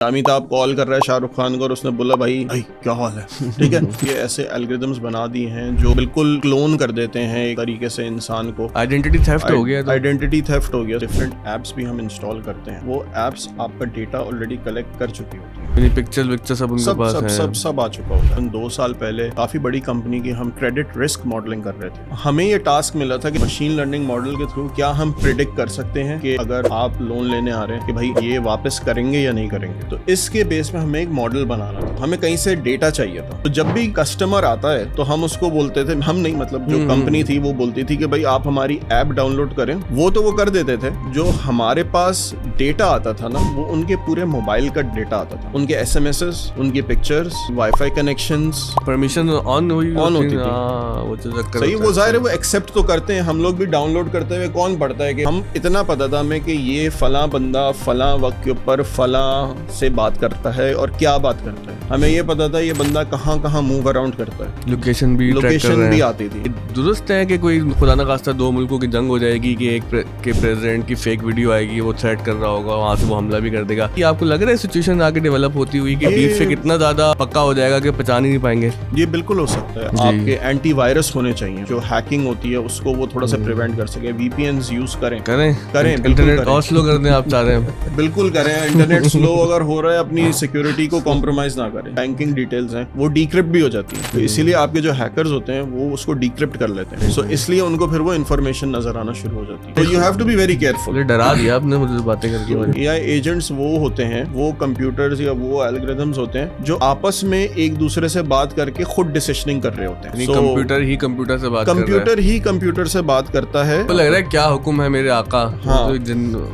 Amitabh call कर रहा है शाहरुख खान को और उसने बोला भाई क्या हाल है, ठीक है। ये ऐसे एल्गोरिथम्स बना दिए हैं जो बिल्कुल क्लोन कर देते हैं एक तरीके से इंसान को। आइडेंटिटी थेफ्ट हो गया। आइडेंटिटी थेफ्ट हो गया। डिफरेंट एप्स भी हम इंस्टॉल करते हैं, वो एप्स आपका डेटा ऑलरेडी कलेक्ट कर चुकी होती है। पिक्चर सब उनके पास है। सब आ चुका होता है। 2 साल पहले काफी बड़ी कंपनी की हम क्रेडिट रिस्क मॉडलिंग कर रहे थे। हमें ये टास्क मिला था कि मशीन लर्निंग मॉडल के थ्रू क्या हम प्रिडिक्ट कर सकते हैं कि अगर आप लोन लेने आ रहे हैं कि भाई ये वापस करेंगे या नहीं करेंगे। तो इसके बेस में हमें एक मॉडल बनाना था, हमें कहीं से डेटा चाहिए था। तो जब भी कस्टमर आता है तो हम उसको बोलते थे, हम नहीं मतलब जो कंपनी थी वो बोलती थी कि भाई आप हमारी ऐप डाउनलोड करें। वो तो वो कर देते थे। जो हमारे पास डेटा आता था ना, वो उनके पूरे मोबाइल का डेटा आता था, उनके एसएमएस, उनकी pictures, wifi connections, permission on होती थी। वो सही, वो जाहिर है वो एक्सेप्ट तो करते हैं। हम लोग भी डाउनलोड करते हुए कौन पढ़ता है कि हम इतना पता था हमें कि ये फला बंदा फला वक्त के ऊपर फला से बात करता है और क्या बात करता है। हमें ये पता था ये बंदा कहाँ मूव अराउंड करता है। लोकेशन भी आती थी। दुरुस्त है कि कोई खुदा न खास्ता 2 मुल्कों की जंग हो जाएगी कि एक के प्रेसिडेंट की फेक वीडियो आएगी, वो थ्रेट कर रहा होगा, वहां से वो हमला भी कर देगा। कि आपको लग रहा है सिचुएशन आगे डेवलप होती हुई कि डीप फेक इतना ज्यादा पक्का हो जाएगा कि पहचान ही नहीं पाएंगे? ये बिल्कुल हो सकता है। आपके एंटीवायरस होने चाहिए जो हैकिंग होती है उसको वो थोड़ा सा प्रिवेंट कर सके। वीपीएन्स यूज करें इंटरनेट और स्लो कर दें आप चाह रहे हैं। बिल्कुल करें। इंटरनेट स्लो अगर हो रहा है, अपनी सिक्योरिटी को कॉम्प्रोमाइज ना करें। बैंकिंग डिटेल्स हैं वो डिक्रिप्ट भी हो जाती है, तो इसीलिए आपके जो हैकर्स होते हैं वो उसको डिक्रिप्ट कर लेते हैं। सो इसलिए उनको फिर वो इन्फॉर्मेशन नजर आना शुरू हो जाती है। तो you have to be very careful. डरा दिया आपने मुझे बातें करके। एआई एजेंट्स वो होते हैं, वो कंप्यूटर्स या वो एल्गोरिथम्स होते हैं जो आपस में एक दूसरे से बात करके खुद डिसीजनिंग कर रहे होते हैं। कंप्यूटर ही कंप्यूटर से बात करता है। तो लग रहा है क्या हुक्म है मेरे आका। हाँ,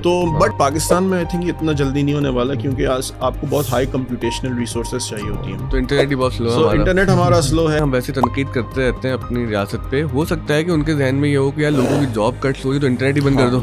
तो बट पाकिस्तान में आई थिंक इतना जल्दी नहीं होने वाला, क्योंकि आज आपको बहुत हाई कंप्यूटेशनल रिसोर्सेज चाहिए होती हैं। तो इंटरनेट ही बहुत स्लो है। इंटरनेट हमारा स्लो है। हम वैसे तनकीद करते रहते हैं अपनी रियासत पे। हो सकता है कि उनके जहन में ये हो कि यार लोगों की जॉब कट होगी तो इंटरनेट ही बंद कर दो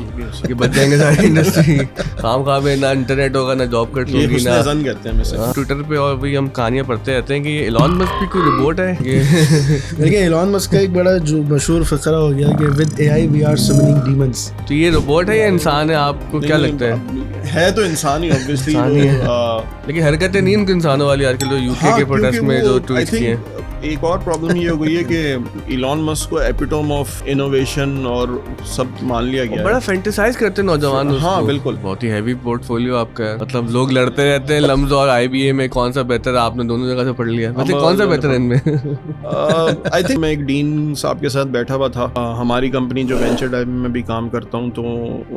कि बच जाएंगे सारी इंडस्ट्री। काम में ना इंटरनेट होगा ना जॉब कट होगी ना। कहते हैं ट्विटर पे और भी हम कहानियां पढ़ते रहते हैं कि एलन मस्क की कोई रोबोट है। देखिए एलन मस्क का एक बड़ा जो मशहूर फकरा हो गया कि with AI we are summoning demons. तो ये रोबोट है या इंसान है, आपको क्या लगता है? तो इंसान ही ऑब्वियसली, लेकिन हरकतें नहीं उनके इंसानों वाली आजकल जो यूके के प्रोटेस्ट में जो ट्वीट्स किए। एक और प्रॉब्लम ये हो गई है कि इलॉन मस्क को एपिटोम ऑफ इनोवेशन और सब मान लिया गया। बड़ा फैंटेसाइज करते हैं नौजवान। हाँ बिल्कुल, बहुत ही हैवी पोर्टफोलियो आपका है। मतलब लोग लड़ते रहते हैं लम्स और आईबीए में कौन सा बेहतर है। आपने दोनों जगह से पढ़ लिया, वैसे कौन सा बेहतर है इनमें? आई थिंक मैं एक डीन साहब के साथ बैठा हुआ था। हमारी कंपनी जो वेंचर टाइप में भी काम करता हूँ, तो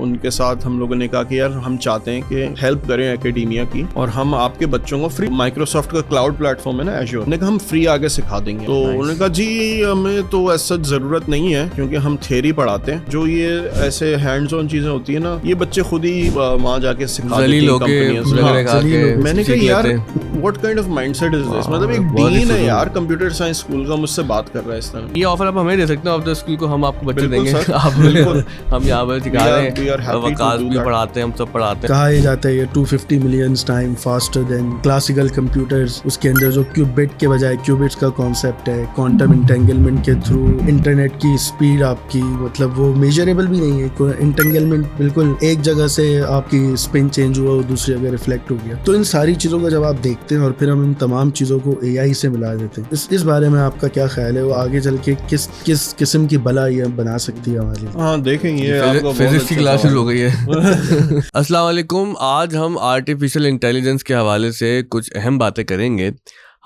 उनके साथ हम लोगों ने कहा कि यार हम चाहते हैं कि हेल्प करें एकेडेमिया की, और हम आपके बच्चों को फ्री, माइक्रोसॉफ्ट का क्लाउड प्लेटफॉर्म है ना एज़्योर, हमने कहा हम फ्री आगे सिखा देंगे। तो उन्होंने कहा जी हमें तो ऐसा जरूरत नहीं है, क्योंकि हम थ्योरी पढ़ाते हैं। जो ये ऐसे हैंड्स ऑन चीजें होती है ना, ये बच्चे खुद ही वहां जाके सिखा देते हैं। मैंने कहा यार what kind of mindset is this? मतलब एक डीन है यार कंप्यूटर साइंस स्कूल का, मुझसे बात कर रहा है इस तरह। ये ऑफर आप हमें दे सकते हैं, आप स्कूल को हम आपको बच्चे देंगे। बिल्कुल हम यहाँ पर सिखा रहे हैं, वकास भी पढ़ाते हैं, हम सब पढ़ाते हैं। कहा ही जाता है ये 250 million time faster than classical computers. उसके अंदर जो क्यूबिट के बजाय क्यूबिट्स का कॉन्सेप्ट है, क्वांटम इंटेंगलमेंट के थ्रू इंटरनेट की स्पीड आपकी मतलब वो मेजरेबल भी नहीं है। इंटेंगलमेंट बिल्कुल एक जगह से आपकी स्पिन चेंज हुआ और दूसरी जगह रिफ्लेक्ट हो गया। तो इन सारी चीजों का जब आप देखते हैं और फिर हम इन तमाम चीजों को एआई से मिला देते हैं, इस बारे में आपका क्या ख्याल है? वो आगे चल के किस किस्म की भला ये बना सकती है हमारे? हाँ देखेंगे, फिजिक्स की क्लास शुरू हो गई है। अस्सलाम वालेकुम। आज हम आर्टिफिशियल इंटेलिजेंस के हवाले से कुछ अहम बातें करेंगे।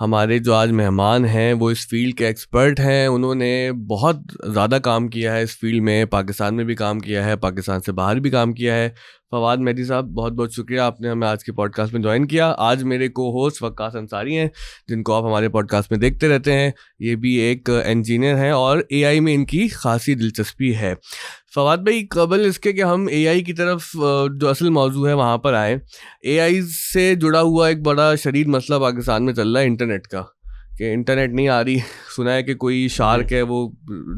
हमारे जो आज मेहमान हैं वो इस फील्ड के एक्सपर्ट हैं। उन्होंने बहुत ज़्यादा काम किया है इस फील्ड में, पाकिस्तान में भी काम किया है, पाकिस्तान से बाहर भी काम किया है। फवाद मेहदी साहब, बहुत बहुत शुक्रिया आपने हमें आज के पॉडकास्ट में ज्वाइन किया। आज मेरे को होस्ट वकास अंसारी हैं, जिनको आप हमारे पॉडकास्ट में देखते रहते हैं। ये भी एक इंजीनियर हैं और एआई में इनकी खासी दिलचस्पी है। फवाद भाई, कबल इसके कि हम एआई की तरफ जो असल मौजू है वहाँ पर आए, एआई से जुड़ा हुआ एक बड़ा शदीद मसला पाकिस्तान में चल रहा है इंटरनेट का, कि इंटरनेट नहीं आ रही। सुना है कि कोई शार्क है वो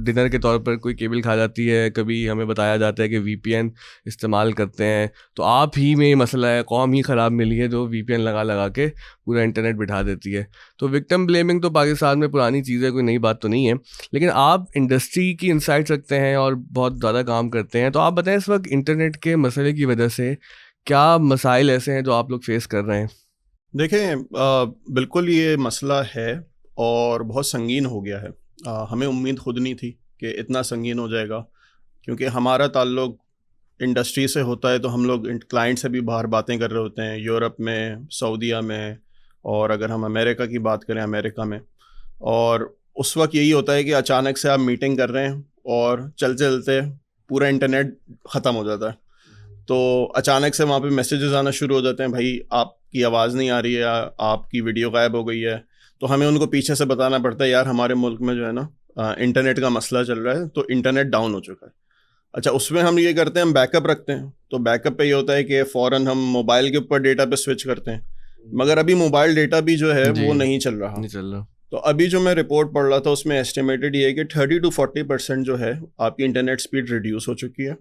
डिनर के तौर पर कोई केबल खा जाती है, कभी हमें बताया जाता है कि वीपीएन इस्तेमाल करते हैं। तो आप ही में मसला है, कौम ही ख़राब मिली है जो वीपीएन लगा के पूरा इंटरनेट बिठा देती है। तो विक्टिम ब्लेमिंग तो पाकिस्तान में पुरानी चीज़ है, कोई नई बात तो नहीं है। लेकिन आप इंडस्ट्री की इंसाइट्स रखते हैं और बहुत ज़्यादा काम करते हैं, तो आप बताएं इस वक्त इंटरनेट के मसले की वजह से क्या मसाइल ऐसे हैं जो आप लोग फेस कर रहे हैं? देखें, बिल्कुल ये मसला है और बहुत संगीन हो गया है। हमें उम्मीद खुद नहीं थी कि इतना संगीन हो जाएगा, क्योंकि हमारा ताल्लुक इंडस्ट्री से होता है, तो हम लोग क्लाइंट से भी बाहर बातें कर रहे होते हैं, यूरोप में, सऊदीया में, और अगर हम अमेरिका की बात करें, अमेरिका में। और उस वक्त यही होता है कि अचानक से आप मीटिंग कर रहे हैं और चलते चलते पूरा इंटरनेट ख़त्म हो जाता है। तो अचानक से वहाँ पे मैसेजेस आना शुरू हो जाते हैं, भाई आपकी आवाज़ नहीं आ रही है, आपकी वीडियो गायब हो गई है। तो हमें उनको पीछे से बताना पड़ता है, यार हमारे मुल्क में जो है ना इंटरनेट का मसला चल रहा है, तो इंटरनेट डाउन हो चुका है। अच्छा, उसमें हम ये करते हैं, हम बैकअप रखते हैं। तो बैकअप पे ये होता है कि फ़ौरन हम मोबाइल के ऊपर डेटा पे स्विच करते हैं, मगर अभी मोबाइल डेटा भी जो है वो नहीं चल रहा। तो अभी जो मैं रिपोर्ट पढ़ रहा था, उसमें एस्टिमेटेड ये है कि 30 to 40% जो है आपकी इंटरनेट स्पीड रिड्यूस हो चुकी है।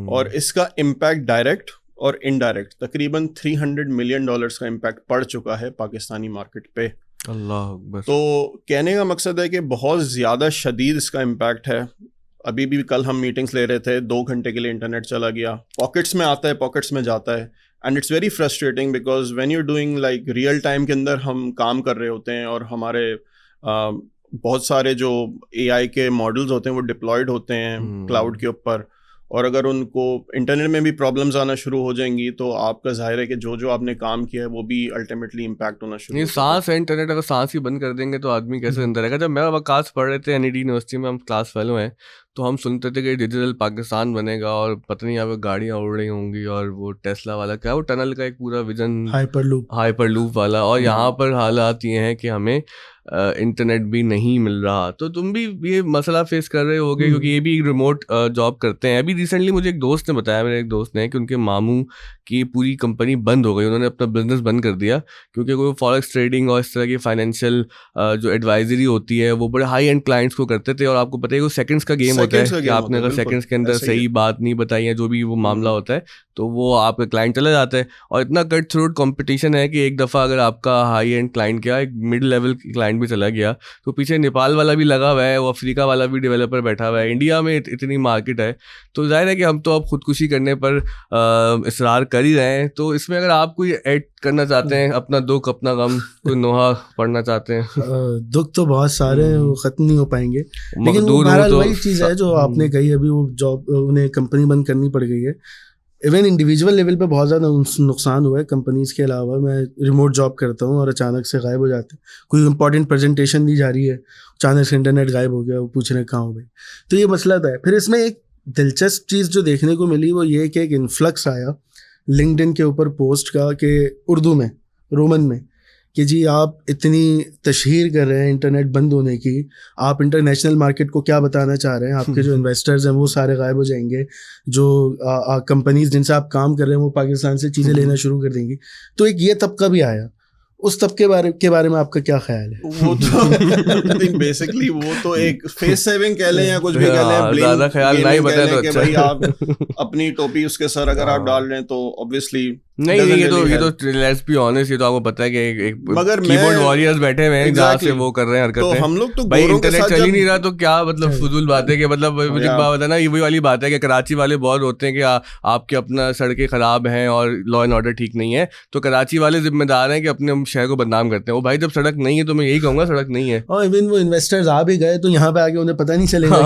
और इसका इम्पैक्ट डायरेक्ट और इनडायरेक्ट तकरीबन $300 मिलियन का इम्पैक्ट पड़ चुका है पाकिस्तानी मार्केट पे। अल्लाह अकबर। तो कहने का मकसद है कि बहुत ज़्यादा शदीद इसका इम्पैक्ट है। अभी भी कल हम मीटिंग्स ले रहे थे, 2 घंटे के लिए इंटरनेट चला गया, पॉकेट्स में आता है, पॉकेट्स में जाता है। And it's very frustrating because when you doing like real time के अंदर हम काम कर रहे होते हैं, और हमारे बहुत सारे जो AI के मॉडल्स होते हैं वो डिप्लॉयड होते हैं क्लाउड के ऊपर, और अगर उनको इंटरनेट में भी प्रॉब्लम्स आना शुरू हो जाएंगी तो आपका जाहिर है कि जो जो आपने काम किया है वो भी अल्टीमेटली इम्पैक्ट होना शुरू नहीं, सांस है इंटरनेट, अगर सांस ही बंद कर देंगे तो आदमी कैसे जिंदा रहेगा। जब मैं वकास पढ़ रहे थे NED यूनिवर्सिटी में, हम क्लास फेलो हैं, तो हम सुनते थे कि डिजिटल पाकिस्तान बनेगा और पता नहीं यहाँ पे गाड़ियाँ उड़ रही होंगी, और वो टेस्ला वाला क्या, वो टनल का एक पूरा विजन, हाइपरलूप वाला। और यहाँ पर हालात ये हैं कि हमें इंटरनेट भी नहीं मिल रहा। तो तुम भी ये मसला फेस कर रहे होगे, क्योंकि ये भी रिमोट जॉब करते हैं। अभी रिसेंटली मुझे एक दोस्त ने बताया, मेरे एक दोस्त ने, कि उनके मामू की पूरी कंपनी बंद हो गई, उन्होंने अपना बिजनेस बंद कर दिया, क्योंकि वो फॉरेक्स ट्रेडिंग और इस तरह की फाइनेंशियल जो एडवाइजरी होती है वो बड़े हाई एंड क्लाइंट्स को करते थे। और आपको पता है वो सेकंड्स का गेम होता है कि आपने अगर सेकंड्स के अंदर सही बात नहीं बताई है, जो भी वो मामला होता है, तो वो आपका क्लाइंट चला जाता है। और इतना कट थ्रोट कंपटीशन है कि एक दफ़ा अगर आपका हाई एंड क्लाइंट क्या, एक मिड लेवल क्लाइंट भी चला गया, तो पीछे नेपाल वाला भी लगा हुआ है, वो अफ्रीका वाला भी डेवलपर बैठा हुआ है। इंडिया में इतनी मार्केट है, तो जाहिर है कि हम तो अब खुदकुशी करने पर इसरार कर ही रहे हैं। तो इसमें अगर आप कोई ऐड करना चाहते हैं, अपना दुख, अपना गम, कोई नोहा पढ़ना चाहते हैं। दुख तो बहुत सारे हैं, वो ख़त्म नहीं हो पाएंगे, लेकिन वो बहरहाल वही चीज़ है जो आपने कही, अभी वो जॉब, उन्हें कंपनी बंद करनी पड़ गई है। इवन इंडिविजुअल लेवल पे बहुत ज़्यादा नुकसान हुआ है। कंपनीज़ के अलावा मैं रिमोट जॉब करता हूँ और अचानक से गायब हो जाते हैं, कोई इंपॉर्टेंट प्रेजेंटेशन दी जा रही है, अचानक से इंटरनेट गायब हो गया, वो पूछ रहे कहाँ हो गई। तो ये मसला था। फिर इसमें एक दिलचस्प चीज़ जो देखने को मिली वो ये कि एक इन्फ्लक्स आया लिंक्डइन के ऊपर पोस्ट का, कि उर्दू में, रोमन में, कि जी आप इतनी तशहीर कर रहे हैं इंटरनेट बंद होने की, आप इंटरनेशनल मार्केट को क्या बताना चाह रहे हैं, आपके जो इन्वेस्टर्स हैं वो सारे गायब हो जाएंगे, जो कंपनीज जिनसे आप काम कर रहे हैं वो पाकिस्तान से चीज़ें लेना शुरू कर देंगी। तो एक ये तबका भी आया। उस तबके के बारे में आपका क्या ख्याल है? वो तो बेसिकली वो तो एक फेस सेविंग कह लें या कुछ भी कह लें, ज़्यादा ख्याल नहीं बताया तो अच्छा। भाई आप अपनी टोपी उसके सर अगर आप डाल रहे हैं तो ऑब्वियसली नहीं, ये तो लेट्स बी ऑनेस्ट, ये तो आपको पता है कि एक कीबोर्ड वॉरियर्स बैठे हुए हैं जहाँ से वो कर रहे हैं हरकतें। तो हम लोग तो भाई इंटरनेट चल ही नहीं रहा, तो क्या मतलब फजूल बात है कि मतलब मुझे बात बता ना, ये वही वाली बात है कि कराची वाले बहुत होते हैं कि आपके अपना सड़कें खराब हैं और लॉ एंड ऑर्डर ठीक नहीं है, तो कराची वाले जिम्मेदार हैं कि अपने शहर को बदनाम करते हैं। वो भाई जब सड़क नहीं है तो मैं यही कहूँगा सड़क नहीं है। और इवन वो इन्वेस्टर्स आ भी गए तो यहाँ पे आके उन्हें पता नहीं चलेगा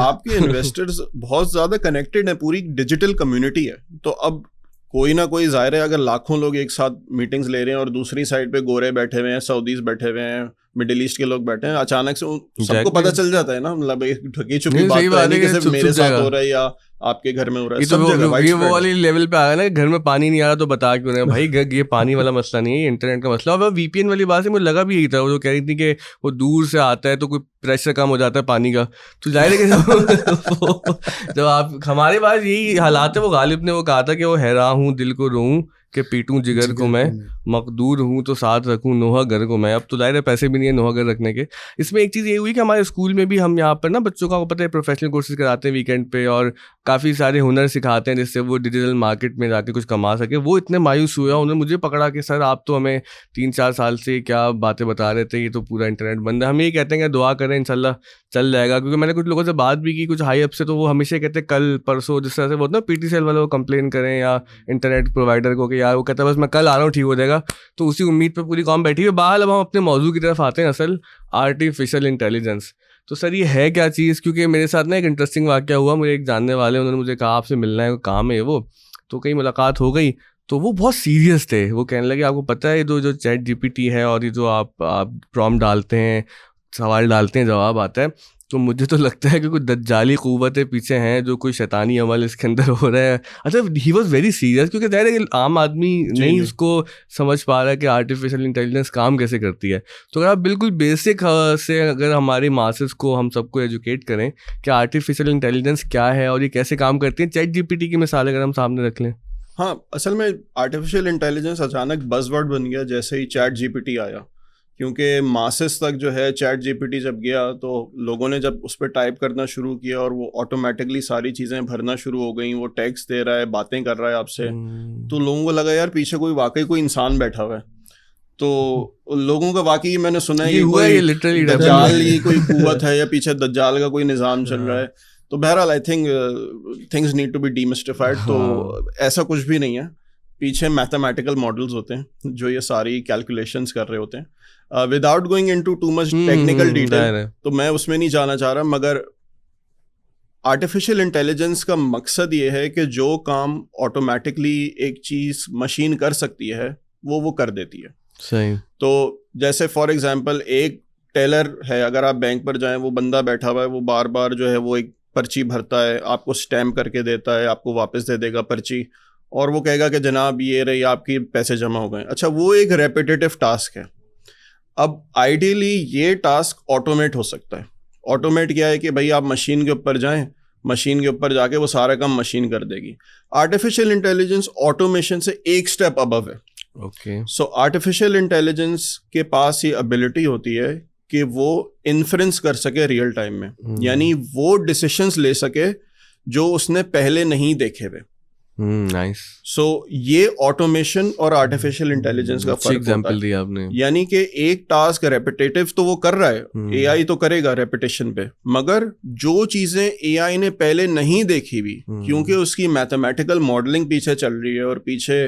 आपके इन्वेस्टर्स बहुत ज्यादा कनेक्टेड है, पूरी डिजिटल कम्युनिटी है। तो अब कोई ना कोई जाहिर है, अगर लाखों लोग एक साथ मीटिंग्स ले रहे हैं और दूसरी साइड पे गोरे बैठे हुए हैं, सऊदीज बैठे हुए हैं, मिडिल ईस्ट के लोग बैठे हैं, अचानक से सबको पता चल जाता है ना, मतलब एक ढकी छुपी बात नहीं कि सिर्फ मेरे साथ हो रहा है या आपके घर में हो रहा है, सब जगह ये वो वाली लेवल पे आ गया ना, घर में पानी नहीं आ रहा तो बता क्यों रहे हैं भाई, ये पानी वाला मसला नहीं है, इंटरनेट का मसला। और VPN वाली बात से मुझे लगा भी यही था, वो जो कह रही थी कि वो दूर से आता है तो कोई प्रेशर कम हो जाता है पानी का, तो जाहिर है कि जब आप, हमारे पास यही हालात है। वो गालिब ने वो कहा था कि वो हैरान हूँ दिल को रोऊं कि पीटूं जिगर को मैं, मकदूर हूँ तो साथ रखूं नोहा घर को मैं। अब तो जाहिर है पैसे भी नहीं है नोहा घर रखने के। इसमें एक चीज़ ये हुई कि हमारे स्कूल में भी हम यहाँ पर ना बच्चों का पता है प्रोफेशनल कोर्सेज कराते हैं वीकेंड पे, और काफ़ी सारे हुनर सिखाते हैं जिससे वो डिजिटल मार्केट में जाके कुछ कमा सके। वो इतने मायूस हुए, उन्होंने मुझे पकड़ा कि सर आप तो हमें 3-4 साल से क्या बातें बता रहे थे, ये तो पूरा इंटरनेट बंद है। हम यही कहते हैं कि दुआ करें इंशाल्लाह चल जाएगा, क्योंकि मैंने कुछ लोगों से बात भी की, कुछ हाई अप से, तो वो हमेशा कहते हैं कल परसों, जिस तरह से वो ना PT सेल वाले वो कंप्लेन करें या इंटरनेट प्रोवाइडर को कि कि यार वो कहता है बस मैं कल आ रहा हूँ ठीक हो जाएगा, तो उसी उम्मीद पे पूरी कॉम बैठी हुई है। बहरहाल अब हम अपने मौजू की तरफ आते हैं, असल आर्टिफिशियल इंटेलिजेंस। तो सर ये है क्या चीज़? क्योंकि मेरे साथ ना एक इंटरेस्टिंग वाक़या हुआ, मुझे एक जानने वाले उन्होंने मुझे कहा आपसे मिलना है, काम है वो, तो कहीं मुलाकात हो गई, तो वो बहुत सीरियस थे। वो कहने लगे आपको पता है जो चैट जीपीटी है और ये जो आप प्रॉम्प्ट डालते हैं, सवाल डालते हैं, जवाब आता है, तो मुझे तो लगता है कि कुछ दज्जाली क़ुव्वतें पीछे हैं, जो कोई शैतानी अमल इसके अंदर हो रहा है। अच्छा, ही वॉज वेरी सीरियस, क्योंकि ज़ाहिर है कि आम आदमी नहीं उसको समझ पा रहा है कि आर्टिफिशियल इंटेलिजेंस काम कैसे करती है। तो अगर आप बिल्कुल बेसिक से अगर हमारी मासेस को, हम सबको एजुकेट करें कि आर्टिफिशियल इंटेलिजेंस क्या है और ये कैसे काम करती है, चैट जीपीटी की मिसाल अगर हम सामने रख लें। हाँ, असल में आर्टिफिशियल इंटेलिजेंस अचानक बज़वर्ड बन गया जैसे ही चैट जीपीटी आया, क्योंकि मासेस तक जो है चैट जीपीटी जब गया तो लोगों ने जब उस पर टाइप करना शुरू किया और वो ऑटोमेटिकली सारी चीज़ें भरना शुरू हो गई, वो टेक्स्ट दे रहा है, बातें कर रहा है आपसे, तो लोगों को लगा यार पीछे कोई वाकई कोई इंसान बैठा हुआ है। तो लोगों का वाकई मैंने सुना है ये कोई लिटरली दज्जाल की कोई कुव्वत है या पीछे दज्जाल का कोई निज़ाम चल रहा है। तो बहरहाल I think things need to be demystified. तो ऐसा कुछ भी नहीं है, पीछे मैथमेटिकल मॉडल्स होते हैं जो ये सारी कैलकुलेशंस कर रहे होते हैं। Without going into too much technical detail, तो मैं उसमें नहीं जाना चाह रहा, मगर आर्टिफिशियल इंटेलिजेंस का मकसद ये है कि जो काम ऑटोमेटिकली एक चीज़ मशीन कर सकती है वो कर देती है। सही। तो जैसे फॉर एग्जांपल एक टेलर है, अगर आप बैंक पर जाएं, वो बंदा बैठा हुआ है, वो बार बार जो है वो एक पर्ची भरता है, आपको स्टैम्प करके देता है, आपको वापस दे देगा पर्ची, और वो कहेगा कि जनाब ये रही आपकी पैसे जमा हो गए। अच्छा, वो एक रेपिटेटिव टास्क है। अब आइडियली ये टास्क ऑटोमेट हो सकता है। ऑटोमेट क्या है कि भाई आप मशीन के ऊपर जाएं, मशीन के ऊपर जाके वो सारा काम मशीन कर देगी। आर्टिफिशियल इंटेलिजेंस ऑटोमेशन से एक स्टेप अबव है। ओके। सो आर्टिफिशियल इंटेलिजेंस के पास ये एबिलिटी होती है कि वो इन्फ्रेंस कर सके रियल टाइम में, यानी वो डिसीशंस ले सके जो उसने पहले नहीं देखे हुए। नाइस। सो ये ऑटोमेशन और आर्टिफिशियल इंटेलिजेंस का फर्क एग्जांपल दिया आपने। यानी कि एक टास्क रेपिटेटिव तो वो कर रहा है, एआई तो करेगा रेपिटेशन पे, मगर जो चीजें एआई ने पहले नहीं देखी हुई, क्योंकि उसकी मैथमेटिकल मॉडलिंग पीछे चल रही है और पीछे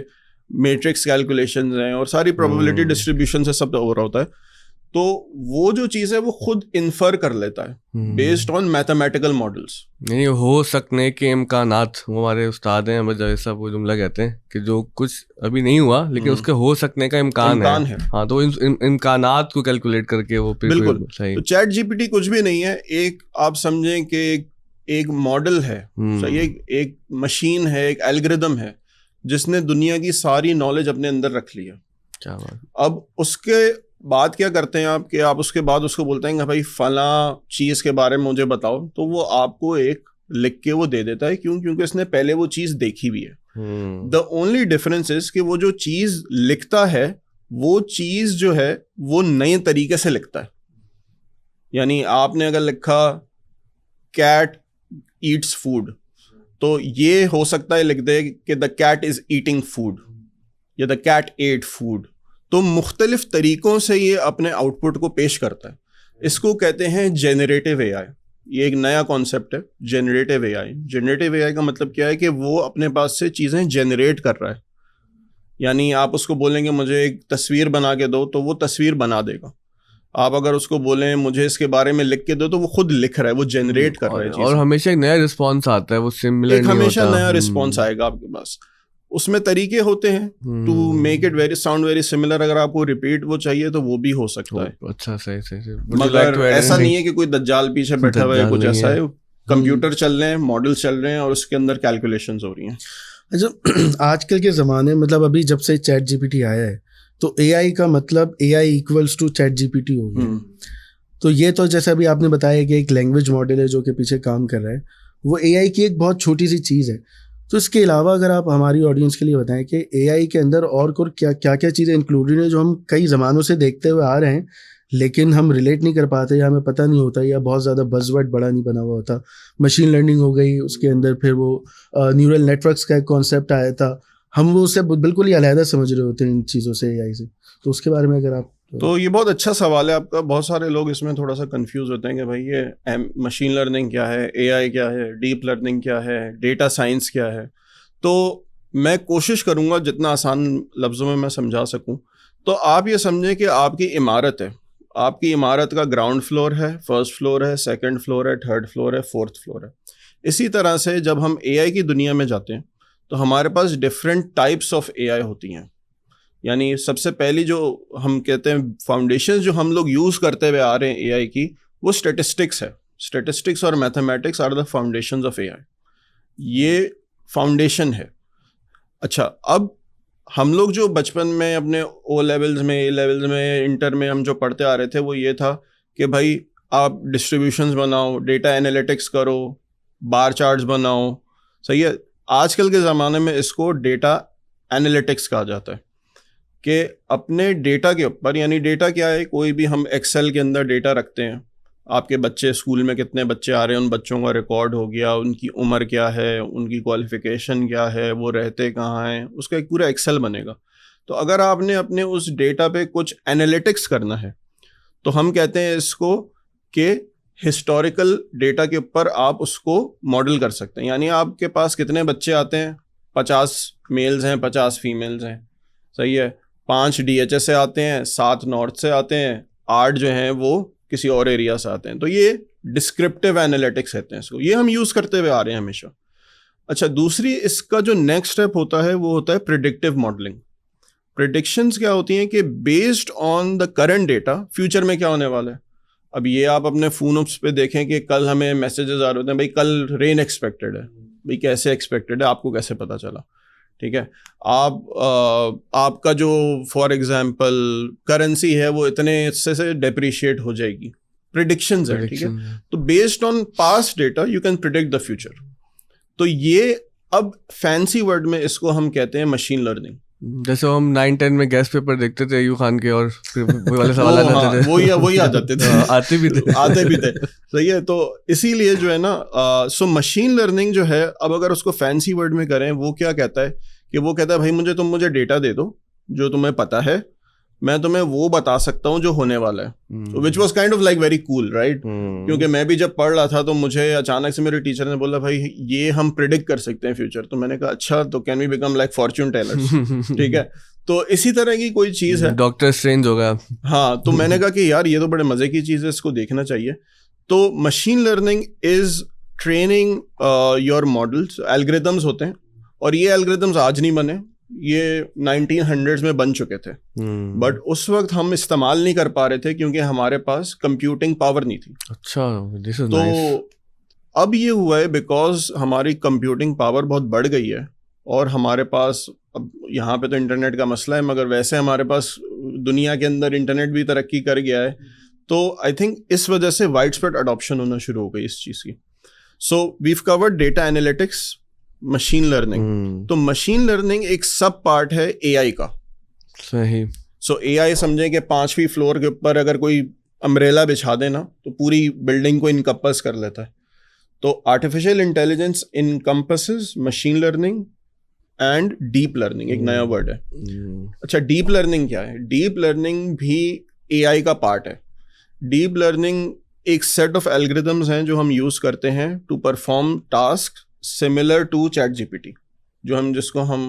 मैट्रिक्स कैलकुलेशंस हैं और सारी प्रोबेबिलिटी डिस्ट्रीब्यूशन से सब हो रहा होता है, तो वो जो चीज़ है वो खुद इन्फर कर लेता है बेस्ड ऑन मैथमेटिकल मॉडल्स। यानी हो सकने के इम्कानात, वो हमारे उस्ताद हैं अहमद जावेद साहब, वो जुमला कहते हैं कि जो कुछ अभी नहीं हुआ लेकिन उसके हो सकने का इम्कान है। हाँ, तो इम्कानात को कैलकुलेट करके वो बिल्कुल सही। तो चैट जीपीटी कुछ भी नहीं है, एक आप समझें कि एक मॉडल है, सही, एक मशीन है, एक एल्गोरिथम है जिसने दुनिया की सारी नॉलेज अपने अंदर रख ली है। क्या बात। अब उसके बाद क्या करते हैं आप कि आप उसके बाद उसको बोलते हैं कि भाई फला चीज़ के बारे में मुझे बताओ, तो वो आपको एक लिख के वो दे देता है। क्यों? क्योंकि उसने पहले वो चीज़ देखी हुई है। द ओनली डिफरेंस इज कि वो जो चीज़ लिखता है वो चीज़ जो है वो नए तरीके से लिखता है। यानी आपने अगर लिखा कैट ईट्स फूड, तो ये हो सकता है लिख दे कि the cat is eating food या द कैट एट फूड। तो मुख्तलिफ तरीकों से ये अपने आउटपुट को पेश करता है। इसको कहते हैं जेनरेटिव एआई। ये एक नया कॉन्सेप्ट है, जेनरेटिव एआई। जेनरेटिव एआई का मतलब क्या है कि वो अपने पास से चीज़ें जेनरेट कर रहा है। यानी आप उसको बोलेंगे मुझे एक तस्वीर बना के दो, तो वो तस्वीर बना देगा। आप अगर उसको बोलें मुझे इसके बारे में लिख के दो, तो वो खुद लिख रहा है, वो जनरेट कर रहा है चीज़। और हमेशा एक नया रिस्पॉन्स आता है, वो सिमिलर नहीं होता। हमेशा नया रिस्पॉन्स आएगा आपके पास। उसमें तरीके होते हैं to make it sound very similar. अगर आपको रिपीट वो चाहिए तो वो भी हो सकता है। अच्छा, सही। मगर ऐसा नहीं है कि कोई दज्जाल पीछे बैठा हुआ है, कुछ ऐसा है। कंप्यूटर चल रहे हैं, मॉडल चल रहे हैं और उसके अंदर कैलकुलेशंस हो रही हैं। अच्छा, आजकल के ज़माने मतलब अभी जब से चैट जीपीटी आया है तो एआई का मतलब AI equals to ChatGPT हो गया। तो ये तो जैसे अभी आपने बताया कि एक लैंग्वेज मॉडल है जो कि पीछे काम कर रहा है, वो एआई की एक बहुत छोटी सी चीज़ है। तो इसके अलावा अगर आप हमारी ऑडियंस के लिए बताएं कि एआई के अंदर और क्या चीज़ें इंक्लूडेड हैं जो हम कई ज़मानों से देखते हुए आ रहे हैं लेकिन हम रिलेट नहीं कर पाते या हमें पता नहीं होता या बहुत ज़्यादा बज़वर्ड बड़ा नहीं बना हुआ होता। मशीन लर्निंग हो गई, उसके अंदर फिर वो न्यूरल नेटवर्क्स का एक कॉन्सेप्ट आया था, हम वो उससे बिल्कुल ही अलहदा समझ रहे होते हैं इन चीज़ों से, एआई से। तो उसके बारे में अगर आप तो ये बहुत अच्छा सवाल है आपका। बहुत सारे लोग इसमें थोड़ा सा कंफ्यूज होते हैं कि भाई ये मशीन लर्निंग क्या है, एआई क्या है, डीप लर्निंग क्या है, डेटा साइंस क्या है। तो मैं कोशिश करूंगा जितना आसान लफ्ज़ों में मैं समझा सकूं। तो आप ये समझें कि आपकी इमारत है, आपकी इमारत का ग्राउंड फ्लोर है, फर्स्ट फ्लोर है, सेकंड फ्लोर है, थर्ड फ्लोर है, फोर्थ फ्लोर है। इसी तरह से जब हम एआई की दुनिया में जाते हैं तो हमारे पास डिफरेंट टाइप्स ऑफ एआई होती हैं। यानी सबसे पहली जो हम कहते हैं फाउंडेशन जो हम लोग यूज़ करते हुए आ रहे हैं एआई की, वो स्टेटिस्टिक्स है। स्टेटिस्टिक्स और mathematics are the foundations of AI. ये फाउंडेशन है। अच्छा, अब हम लोग जो बचपन में अपने ओ लेवल्स में, ए लेवल्स में, इंटर में हम जो पढ़ते आ रहे थे वो ये था कि भाई आप डिस्ट्रीब्यूशंस बनाओ, डेटा एनालिटिक्स करो, बार चार्ट्स बनाओ। सही है। आजकल के ज़माने में इसको डेटा एनालिटिक्स कहा जाता है कि अपने डेटा के ऊपर, यानी डेटा क्या है, कोई भी हम एक्सेल के अंदर डेटा रखते हैं, आपके बच्चे स्कूल में कितने बच्चे आ रहे हैं, उन बच्चों का रिकॉर्ड हो गया, उनकी उम्र क्या है, उनकी क्वालिफ़िकेशन क्या है, वो रहते कहाँ हैं, उसका एक पूरा एक्सेल बनेगा। तो अगर आपने अपने उस डेटा पे कुछ एनालिटिक्स करना है तो हम कहते हैं इसको कि हिस्टोरिकल डेटा के ऊपर आप उसको मॉडल कर सकते हैं। यानी आपके पास कितने बच्चे आते हैं, 50 मेल्स हैं, 50 फीमेल्स हैं, सही है, 5 DHS से आते हैं, 7 नॉर्थ से आते हैं, 8 जो हैं वो किसी और एरिया से आते हैं। तो ये डिस्क्रिप्टिव एनालिटिक्स कहते हैं इसको, ये हम यूज़ करते हुए आ रहे हैं हमेशा। अच्छा, दूसरी इसका जो नेक्स्ट स्टेप होता है वो होता है प्रिडिक्टिव मॉडलिंग। प्रिडिक्शंस क्या होती हैं कि based on the current data future में क्या होने वाला है। अब ये आप अपने फ़ोन्स पे देखें कि कल हमें मैसेजेस आ रहे होते हैं, भाई कल रेन एक्सपेक्टेड है, भाई कैसे एक्सपेक्टेड है, आपको कैसे पता चला, ठीक है। आपका जो फॉर एग्जांपल करेंसी है वो इतने से डेप्रिशिएट हो जाएगी, प्रिडिक्शंस है, ठीक है। तो based on past data you can predict the future. तो ये अब फैंसी वर्ड में इसको हम कहते हैं मशीन लर्निंग। जैसे हम 9-10 में गेस्ट पेपर देखते थे अय्यूब खान के, और फिर वही वाले सवाल आ जाते थे। वही आ जाते थे। आते भी थे। सही है। तो इसीलिए जो है ना, सो मशीन लर्निंग जो है, अब अगर उसको फैंसी वर्ड में करें, वो क्या कहता है कि वो कहता है भाई तुम मुझे डेटा दे दो जो तुम्हें पता है, मैं तुम्हें वो बता सकता हूँ जो होने वाला है। Which was kind of like very cool, right. क्योंकि मैं भी जब पढ़ रहा था तो मुझे अचानक से मेरे टीचर ने बोला भाई ये हम प्रिडिक्ट कर सकते हैं फ्यूचर। तो मैंने कहा अच्छा, तो can we become like fortune tellers, ठीक है। तो इसी तरह की कोई चीज़ है, डॉक्टर स्ट्रेंज होगा। हाँ, तो मैंने कहा कि यार ये तो बड़े मज़े की चीज़ है, इसको देखना चाहिए। तो machine learning is training your models. Algorithms होते हैं, और ये एल्गोरिथम्स आज नहीं बने, ये 1900s में बन चुके थे, बट उस वक्त हम इस्तेमाल नहीं कर पा रहे थे क्योंकि हमारे पास कंप्यूटिंग पावर नहीं थी। अच्छा, दिस इज तो नाइस। अब ये हुआ है बिकॉज हमारी कंप्यूटिंग पावर बहुत बढ़ गई है, और हमारे पास अब यहाँ पे तो इंटरनेट का मसला है, मगर वैसे हमारे पास दुनिया के अंदर इंटरनेट भी तरक्की कर गया है। तो आई थिंक इस वजह से वाइड स्प्रेड अडॉप्शन होना शुरू हो गई इस चीज़ की। So we've covered data analytics, machine learning. तो मशीन लर्निंग एक सब पार्ट है एआई का। सही। सो एआई समझे कि 5वीं फ्लोर के ऊपर अगर कोई अम्ब्रेला बिछा देना तो पूरी बिल्डिंग को इनकम्पस कर लेता है। तो artificial intelligence encompasses machine learning and deep learning, एक नया वर्ड है। अच्छा, डीप लर्निंग क्या है? डीप लर्निंग भी एआई का पार्ट है। डीप लर्निंग एक सेट ऑफ एल्गोरिथम्स हैं जो हम यूज़ करते हैं to perform task similar to ChatGPT, जिसको हम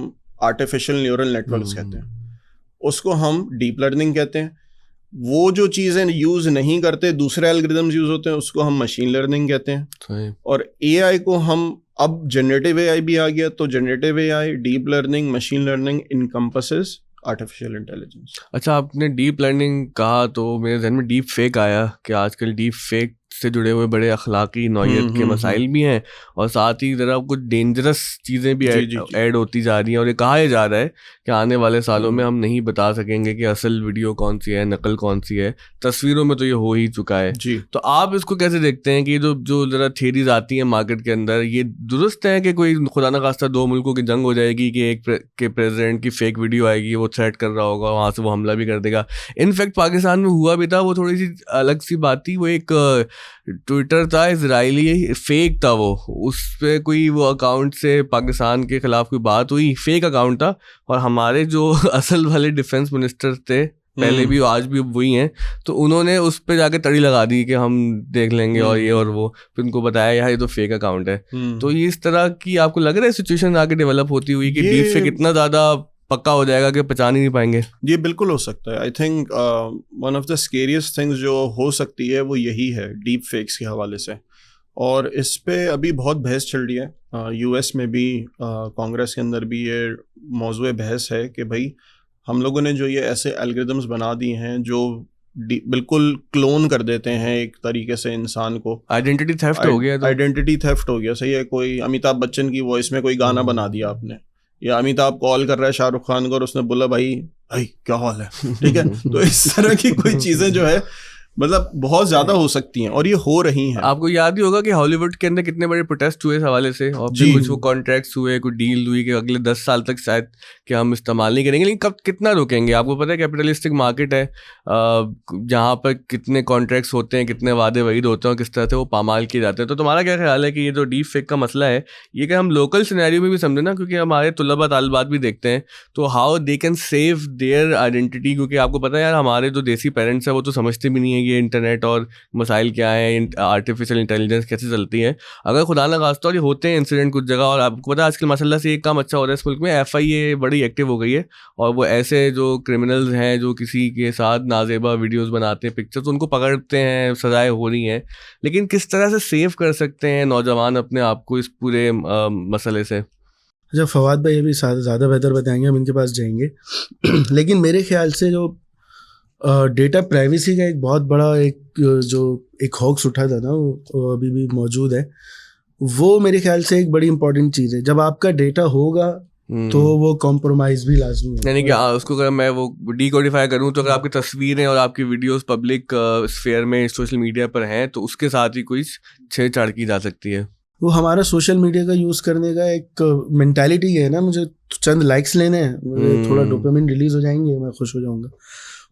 आर्टिफिशियल न्यूरल नेटवर्क्स कहते हैं, उसको हम डीप लर्निंग कहते हैं। वो जो चीज़ें यूज़ नहीं करते, दूसरे एल्गोरिथम्स यूज़ होते हैं, उसको हम मशीन लर्निंग कहते हैं। सही। और एआई को हम, अब जनरेटिव एआई भी आ गया, तो generative AI, deep learning, machine learning encompasses artificial intelligence. अच्छा, आपने डीप लर्निंग कहा तो मेरे जहन में डीप फेक आया कि आजकल डीप फेक से जुड़े हुए बड़े अखलाकी नौयत के मसाइल भी हैं, और साथ ही ज़रा कुछ डेंजरस चीज़ें भी ऐड होती जा रही हैं। और ये कहा जा रहा है कि आने वाले सालों में हम नहीं बता सकेंगे कि असल वीडियो कौन सी है, नकल कौन सी है। तस्वीरों में तो ये हो ही चुका है जी। तो आप इसको कैसे देखते हैं कि जो ज़रा थियरीज आती हैं मार्केट के अंदर, ये दुरुस्त है कि कोई खुदा न खास्ता 2 मुल्कों की जंग हो जाएगी कि एक के प्रेसिडेंट की फेक वीडियो आएगी, वो थ्रेट कर रहा होगा, वहाँ से वो हमला भी कर देगा। इनफैक्ट पाकिस्तान में हुआ भी था, वो थोड़ी सी अलग सी बात थी। वो एक ट्विटर था इजरायली, फेक था वो, उस पर कोई वो अकाउंट से पाकिस्तान के खिलाफ कोई बात हुई, फेक अकाउंट था, और हमारे जो असल वाले डिफेंस मिनिस्टर थे पहले भी आज भी वही हैं, तो उन्होंने उस पे जाके तड़ी लगा दी कि हम देख लेंगे और ये और वो, फिर उनको बताया यार ये तो फेक अकाउंट है। तो ये इस तरह की आपको लग रहा है सिचुएशन आगे डेवलप होती हुई कि डीप फेक इतना ज़्यादा पक्का हो जाएगा कि पहचान ही नहीं पाएंगे? ये बिल्कुल हो सकता है। I think one of the scariest things जो हो सकती है वो यही है डीप फेक्स के हवाले से, और इस पे अभी बहुत बहस चल रही है। यूएस में भी कांग्रेस के अंदर भी ये मौजूए बहस है कि भाई हम लोगों ने जो ये ऐसे एल्गोरिदम्स बना दिए हैं जो बिल्कुल क्लोन कर देते हैं एक तरीके से इंसान को। आइडेंटिटी थेफ्ट हो गया। आइडेंटिटी थेफ्ट हो गया, सही है। कोई अमिताभ बच्चन की वॉइस में कोई गाना बना दिया आपने, या अमिताभ कॉल कर रहा है शाहरुख खान को और उसने बोला भाई क्या हाल है, ठीक है। तो इस तरह की कोई चीजें जो है मतलब बहुत ज्यादा हो सकती हैं और ये हो रही हैं। आपको याद ही होगा कि हॉलीवुड के अंदर कितने बड़े प्रोटेस्ट हुए इस हवाले से, और फिर कुछ वो कॉन्ट्रैक्ट्स हुए, कुछ डील हुई कि अगले 10 साल तक शायद कि हम इस्तेमाल नहीं करेंगे, लेकिन कब कितना रोकेंगे? आपको पता है कैपिटलिस्टिक मार्केट है जहाँ पर कितने कॉन्ट्रैक्ट्स होते हैं, कितने वादे वहीद होते हैं और किस तरह से वो पामाल किए जाते हैं। तो तुम्हारा क्या ख्याल है कि ये जो डीप फेक का मसला है ये कि हम लोकल सिनेरियो में भी समझे ना, क्योंकि हमारे तुलबा तालिबात भी देखते हैं, तो how they can save their identity, क्योंकि आपको पता है यार हमारे जो देसी पेरेंट्स हैं वो तो समझते भी नहीं है कि इंटरनेट और मसाइल क्या है, आर्टिफिशियल इंटेलिजेंस कैसे चलती है। अगर खुदा न खास्ता ये होते हैं इंसिडेंट कुछ जगह, और आपको पता है आजकल माशाल्लाह से एक काम अच्छा हो रहा है इस मुल्क में, FIA बड़ी एक्टिव हो गई है, और वो ऐसे जो क्रिमिनल्स हैं जो किसी के साथ नाजेबा वीडियोस बनाते हैं, पिक्चर्स, उनको पकड़ते हैं, सजाएं हो रही हैं। लेकिन किस तरह से सेव कर सकते हैं नौजवान अपने आप को इस पूरे मसले से? जब फवाद भाई अभी ज़्यादा बेहतर बताएंगे, हम इनके पास जाएंगे। लेकिन मेरे ख्याल से जो डेटा प्राइवेसी का एक बहुत बड़ा एक हॉक्स उठा था ना, वो अभी भी मौजूद है। वो मेरे ख्याल से एक बड़ी इंपॉर्टेंट चीज़ है। जब आपका डेटा होगा तो वो कॉम्प्रोमाइज़ भी लाजमी है। यानी कि उसको अगर मैं वो डिकोडिफाई करूँ तो अगर आपकी तस्वीरें और आपकी वीडियोस पब्लिक स्फीयर में सोशल मीडिया पर हैं तो उसके साथ ही कोई छेड़छाड़ की जा सकती है। वो हमारा सोशल मीडिया का यूज़ करने का एक मेंटालिटी है ना, मुझे चंद लाइक्स लेने हैं, थोड़ा डोपामिन रिलीज हो जाएंगे, मैं खुश हो जाऊंगा।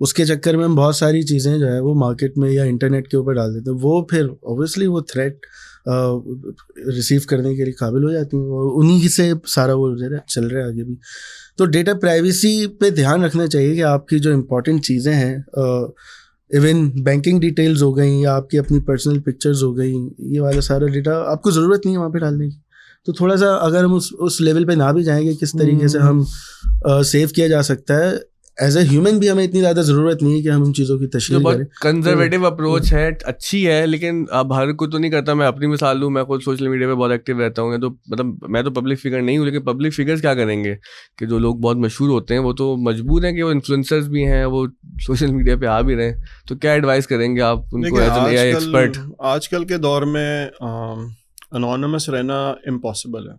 उसके चक्कर में हम बहुत सारी चीज़ें जो है वो मार्केट में या इंटरनेट के ऊपर डाल देते हैं, वो फिर ऑब्वियसली वो थ्रेट रिसीव करने के लिए काबिल हो जाती हैं, और उन्हीं से सारा वो चल रहा है आगे भी। तो डेटा प्राइवेसी पे ध्यान रखना चाहिए कि आपकी जो इम्पोर्टेंट चीज़ें हैं, इवन बैंकिंग डिटेल्स हो गई या आपकी अपनी पर्सनल पिक्चर्स हो गई, ये वाला सारा डेटा आपको ज़रूरत नहीं है वहाँ पे डालने की। तो थोड़ा सा अगर हम उस लेवल पे ना भी जाएंगे, किस तरीके से हम सेव किया जा सकता है एज ए ह्यूमन भी, हमें इतनी ज़्यादा ज़रूरत नहीं है कि हम इन चीज़ों की तशरीह करें। कंजर्वेटिव अप्रोच है, अच्छी है, लेकिन अब हर कोई तो नहीं करता। मैं अपनी मिसाल लूँ, मैं खुद सोशल मीडिया पे बहुत एक्टिव रहता हूँ, तो मतलब मैं तो पब्लिक फिगर नहीं हूँ, लेकिन पब्लिक फिगर्स क्या करेंगे कि जो लोग बहुत मशहूर होते हैं वो तो मजबूर हैं कि वो इन्फ्लुएंसर्स भी हैं, वो सोशल मीडिया पे आ भी रहे हैं, तो क्या एडवाइस करेंगे आप उनको एज एन AI एक्सपर्ट? आजकल के दौर में अनोनिमस रहना इम्पॉसिबल है।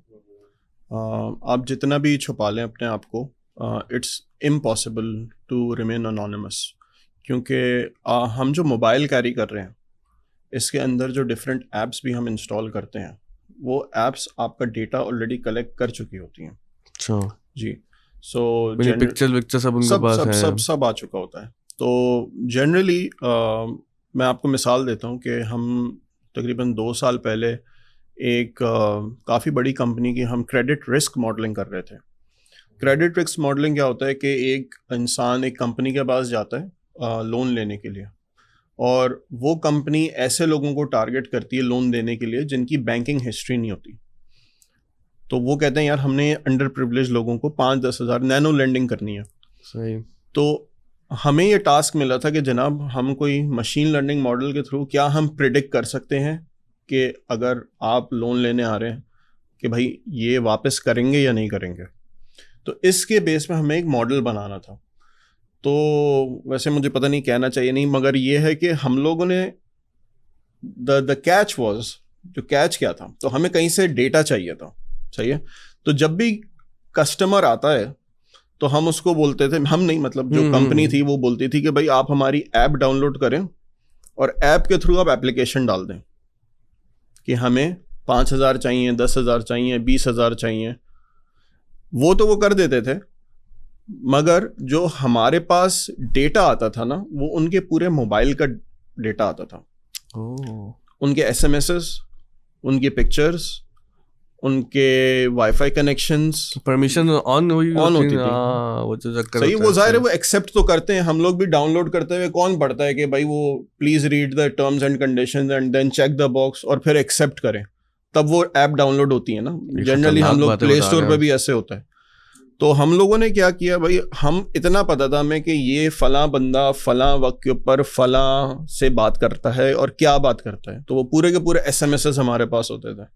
आप जितना भी छुपा लें अपने आप को, it's impossible to remain anonymous, क्योंकि हम जो मोबाइल कैरी कर रहे हैं इसके अंदर जो डिफरेंट ऐप्स भी हम इंस्टॉल करते हैं, वो ऐप्स आपका डेटा ऑलरेडी कलेक्ट कर चुकी होती हैं। अच्छा जी, सो पिक्चर सब उनके पास है, सब आ चुका होता है। तो जनरली मैं आपको मिसाल देता हूँ कि हम तकरीबन 2 साल पहले एक काफ़ी बड़ी कंपनी की हम क्रेडिट रिस्क मॉडलिंग कर रहे थे। क्रेडिट रिस्क मॉडलिंग क्या होता है कि एक इंसान एक कंपनी के पास जाता है लोन लेने के लिए, और वो कंपनी ऐसे लोगों को टारगेट करती है लोन देने के लिए जिनकी बैंकिंग हिस्ट्री नहीं होती। तो वो कहते हैं यार हमने अंडर प्रिविलेज लोगों को 5-10 हज़ार नैनो लेंडिंग करनी है। सही। तो हमें ये टास्क मिला था कि जनाब हम कोई मशीन लर्निंग मॉडल के थ्रू क्या हम प्रिडिक्ट कर सकते हैं कि अगर आप लोन लेने आ रहे हैं कि भाई ये वापस करेंगे या नहीं करेंगे। तो इसके बेस में हमें एक मॉडल बनाना था। तो वैसे मुझे पता नहीं कहना चाहिए नहीं, मगर ये है कि हम लोगों ने द कैच वाज, जो कैच क्या था, तो हमें कहीं से डेटा चाहिए था, सही है। तो जब भी कस्टमर आता है तो हम उसको बोलते थे, हम नहीं मतलब जो कंपनी थी वो बोलती थी कि भाई आप हमारी ऐप डाउनलोड करें और ऐप के थ्रू आप एप्लीकेशन डाल दें कि हमें 5,000 चाहिए, 10,000 चाहिए, 20,000 चाहिए। वो तो वो कर देते थे, मगर जो हमारे पास डेटा आता था ना, वो उनके पूरे मोबाइल का डेटा आता था। उनके SMSs, उनकी पिक्चर्स, उनके वाईफाई कनेक्शंस, परमिशन ऑन होती थी। वो जो चक्कर सही, होता वो है। जाहिर है वो एक्सेप्ट तो करते हैं, हम लोग भी डाउनलोड करते हुए कौन पढ़ता है कि भाई वो please read the terms and conditions and then check the box और फिर एक्सेप्ट करें, तब वो ऐप डाउनलोड होती है ना। जनरली हम लोग प्ले स्टोर पे भी ऐसे होता है। तो हम लोगों ने क्या किया भाई, हम इतना पता था हमें कि ये फलां बंदा फलां वक्त के ऊपर फलां से बात करता है और क्या बात करता है, तो वो पूरे के पूरे एसएमएस हमारे पास होते थे।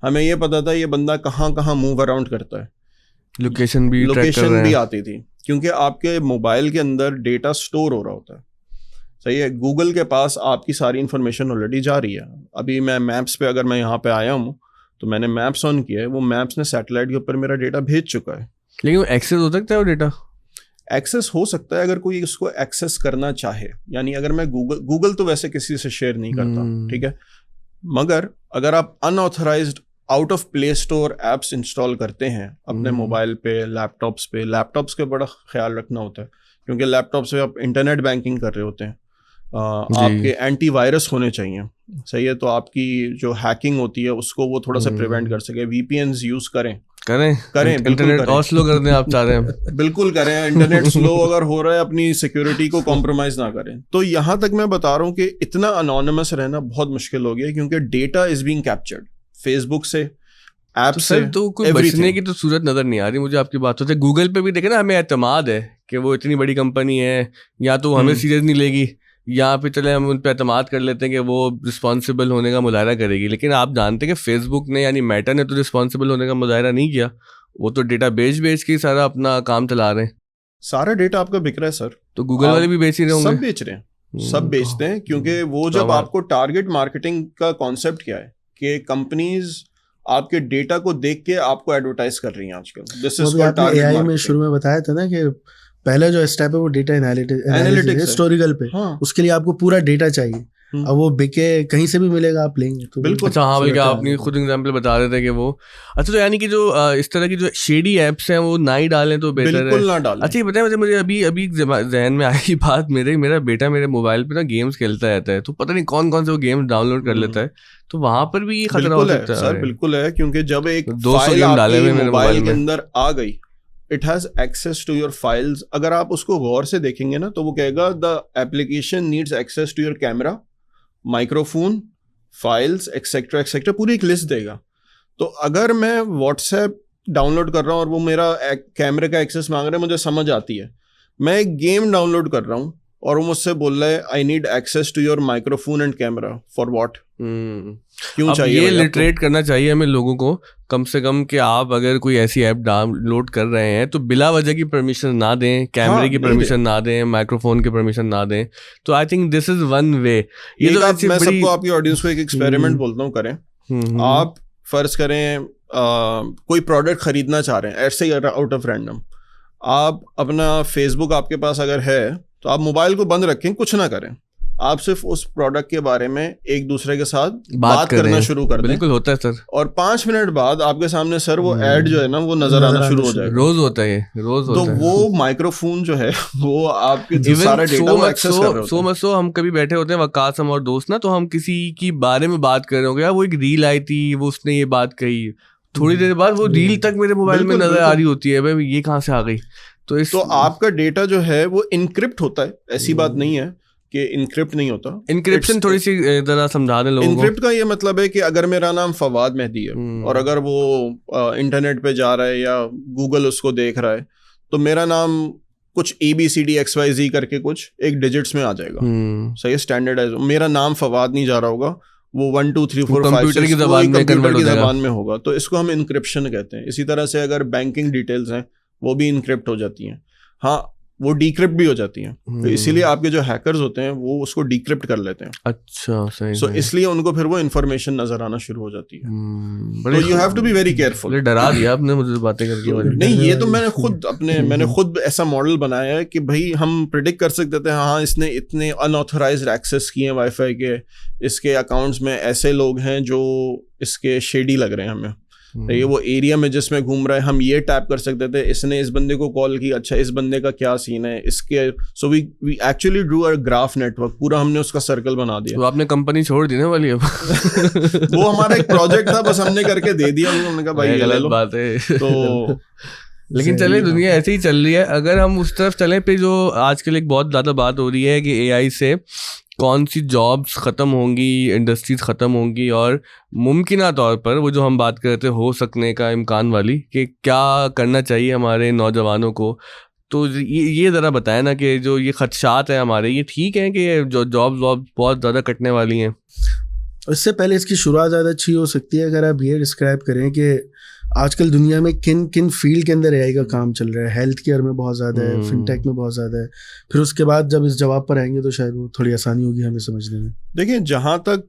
हमें ये पता था ये बंदा कहाँ कहाँ मूव अराउंड करता है, लोकेशन भी आती थी, क्योंकि आपके मोबाइल के अंदर डेटा स्टोर हो रहा होता है। सही है, गूगल के पास आपकी सारी इन्फॉर्मेशन ऑलरेडी जा रही है। अभी मैं मैप्स पे, अगर मैं यहाँ पे आया हूँ तो मैंने मैप्स ऑन किया है, वो मैप्स ने सैटेलाइट के ऊपर मेरा डेटा भेज चुका है। लेकिन एक्सेस हो सकता है वो डेटा? एक्सेस हो सकता है अगर कोई इसको एक्सेस करना चाहे, यानी अगर मैं गूगल तो वैसे किसी से शेयर नहीं करता, ठीक है, मगर अगर आप unauthorised out of play store apps install करते हैं अपने मोबाइल पे, लैपटॉप्स के बड़ा ख्याल रखना होता है, क्योंकि लैपटॉप से आप इंटरनेट बैंकिंग कर रहे होते हैं, आपके एंटीवायरस होने चाहिए। सही है, तो आपकी जो हैकिंग होती है उसको वो थोड़ा सा प्रिवेंट कर सके। VPNs यूज करें, इंटरनेट और स्लो कर दें आप चाह रहे हैं? बिल्कुल करें, इंटरनेट स्लो अगर हो रहा है अपनी सिक्योरिटी को कॉम्प्रोमाइज ना करें। तो यहाँ तक मैं बता रहा हूँ कि इतना अनोनिमस रहना बहुत मुश्किल हो गया, क्योंकि data is being captured Facebook से, ऐप से, तो कोई बचने की तो सूरत नजर नहीं आ रही मुझे आपकी बातों से। गूगल पे भी देखे ना, हमें एतमाद है कि वो इतनी बड़ी कंपनी है, या तो हमें सीरियस नहीं लेगी, यहाँ पे चले हम उन पे एतमाद कर लेते हैं कि वो रिस्पॉन्सिबल होने का मुजाहरा करेगी। लेकिन आप जानते हैं कि फेसबुक ने यानी मेटा ने तो रिस्पॉन्सिबल होने का मुजाहरा नहीं किया, वो तो डेटा बेच के सारा अपना काम चला रहे हैं। सारा डेटा आपका बिक रहा है सर। तो गूगल वाले भी बेच ही रहे होंगे? सब बेच रहे हैं, सब बेचते हैं, क्योंकि वो जब आपको टारगेट मार्केटिंग का कॉन्सेप्ट क्या है कि कंपनीज आपके डेटा को देख के आपको एडवर्टाइज कर रही हैं आजकल। This is called target AI में मार्केटिंग। शुरू में बताया था ना कि पहले जो स्टेप है वो डेटा एनालिटिक्स हिस्टोरिकल पे, उसके लिए आपको पूरा डेटा चाहिए। अब वो बिके कहीं से भी मिलेगा, आप लेंगे तो बिल्कुल। अच्छा, हाँ, बल्कि आपने खुद एग्जांपल बता रहे थे कि वो अच्छा, तो यानी कि जो इस तरह की जो शेडी एप्स हैं वो ना ही डालें तो बेहतर है। बिल्कुल ना डालें। अच्छा, ये बताएं, मुझे अभी जहन में आई बात, मेरा बेटा मेरे मोबाइल पे ना गेम्स खेलता रहता है, तो पता नहीं कौन कौन से वो गेम्स डाउनलोड कर लेता है, तो वहां पर भी ये खतरा हो सकता है सर। बिल्कुल है, क्योंकि जब एक 200 गेम डाले हुए मेरे मोबाइल के अंदर आ गई, it has access to your files. अगर आप उसको गौर से देखेंगे ना तो वो कहेगा the application needs access to your camera, microphone, files, etcetera etcetera, पूरी एक लिस्ट देगा। तो अगर मैं व्हाट्सएप डाउनलोड कर रहा हूँ और वो मेरा कैमरे का एक्सेस मांग रहा है, मुझे समझ आती है। मैं एक गेम डाउनलोड कर रहा हूँ और वो मुझसे बोल रहा है I need access to your microphone and camera, for what? क्यों चाहिए? ये लिटरेट करना चाहिए हमें लोगों को कम से कम कि आप अगर कोई ऐसी ऐप डाउनलोड कर रहे हैं तो बिला वजह की परमिशन ना दें, कैमरे की परमिशन ना दें, माइक्रोफोन की परमिशन ना दें। तो I think this is one way. ये तो मैं सबको, आपकी ऑडियंस को एक एक्सपेरिमेंट बोलता हूँ, करें। आप फर्ज करें कोई प्रोडक्ट खरीदना चाह रहे हैं, ऐसे ही आउट ऑफ रैंडम, आप अपना फेसबुक आपके पास अगर है तो आप मोबाइल को बंद रखें, कुछ ना करें, आप सिर्फ उस प्रोडक्ट के बारे में एक दूसरे के साथ बात करना शुरू कर दें। बिल्कुल होता है सर। और 5 मिनट बाद आपके सामने सर वो ऐड जो है ना वो नजर आना शुरू हो जाएगा। रोज होता है, रोज होता है। तो वो माइक्रोफोन जो है वो आपके सारा डेटा को एक्सेस कर रहे होते हैं। सो हम कभी बैठे होते हैं वकास, हम और दोस्त ना, तो हम किसी की बारे में बात कर रहे होंगे, यार वो एक रील आई थी, वो उसने ये बात कही, थोड़ी देर बाद वो रील तक मेरे मोबाइल में नजर आ रही होती है, भाई ये कहाँ से आ गई। तो आपका डेटा जो है वो इनक्रिप्ट होता है, ऐसी बात नहीं है कि इनक्रिप्ट नहीं होता। इनक्रिप्शन थोड़ी सी जरा समझा दें लोगों को। इनक्रिप्ट का ये मतलब है कि अगर मेरा नाम फवाद मेहदी है और अगर वो इंटरनेट पे जा रहा है या गूगल उसको देख रहा है, तो मेरा नाम कुछ ABCDXYZ करके कुछ एक डिजिट्स में आ जाएगा। सही, स्टैंडर्डाइज। मेरा नाम फवाद नहीं जा रहा होगा, वो 1 2 3 4 5 कंप्यूटर की जबान में होगा, तो इसको हम इनक्रिप्शन कहते हैं। इसी तरह से अगर बैंकिंग डिटेल्स हैं वो भी इनक्रिप्ट हो जाती हैं, हाँ वो डिक्रिप्ट भी हो जाती हैं। तो इसीलिए आपके जो हैकर्स होते हैं वो उसको डिक्रिप्ट कर लेते हैं। अच्छा, सही। सो इसलिए उनको फिर वो इन्फॉर्मेशन नजर आना शुरू हो जाती है। तो you have to be very careful. डरा दिया आपने मुझे बातें करके। नहीं, ये तो मैंने खुद ऐसा मॉडल बनाया है कि भाई हम प्रिडिक्ट कर सकते थे, हाँ इसने इतने अनऑथराइज्ड एक्सेस किए हैं वाईफाई के, इसके अकाउंट्स में ऐसे लोग हैं जो इसके शेडी लग रहे हैं हमें। ये वो एरिया में जिसमें घूम रहा है, हम ये टैप कर सकते थे, इसने इस बंदे को कॉल की, अच्छा इस बंदे का क्या सीन है इसके। So we actually drew a graph network, पूरा हमने उसका सर्कल बना दिया। तो आपने कंपनी छोड़ दी ना वाली अब? वो हमारा एक प्रोजेक्ट था, बस हमने करके दे दिया, उन्होंने कहा भाई ये ले गलत लो। बात है। तो लेकिन चले, दुनिया ऐसे ही चल रही है। अगर हम उस तरफ चलें पे जो आजकल एक बहुत ज़्यादा बात हो रही है कि एआई से कौन सी जॉब्स ख़त्म होंगी, इंडस्ट्रीज ख़त्म होंगी, और मुमकिन तौर पर वो जो हम बात करते हो सकने का इम्कान वाली, कि क्या करना चाहिए हमारे नौजवानों को। तो ये ज़रा बताएं ना कि जो ये खदशात है हमारे, ये ठीक है कि जो जॉब्स बहुत ज़्यादा कटने वाली हैं? इससे पहले इसकी शुरुआत ज़्यादा अच्छी हो सकती है अगर आप ये डिस्क्राइब करें कि आजकल दुनिया में किन किन फील्ड के अंदर एआई का काम चल रहा है। हेल्थ केयर में बहुत ज़्यादा है, फिनटेक में बहुत ज़्यादा है। फिर उसके बाद जब इस जवाब पर आएंगे तो शायद वो थोड़ी आसानी होगी हमें समझने में। देखिए, जहाँ तक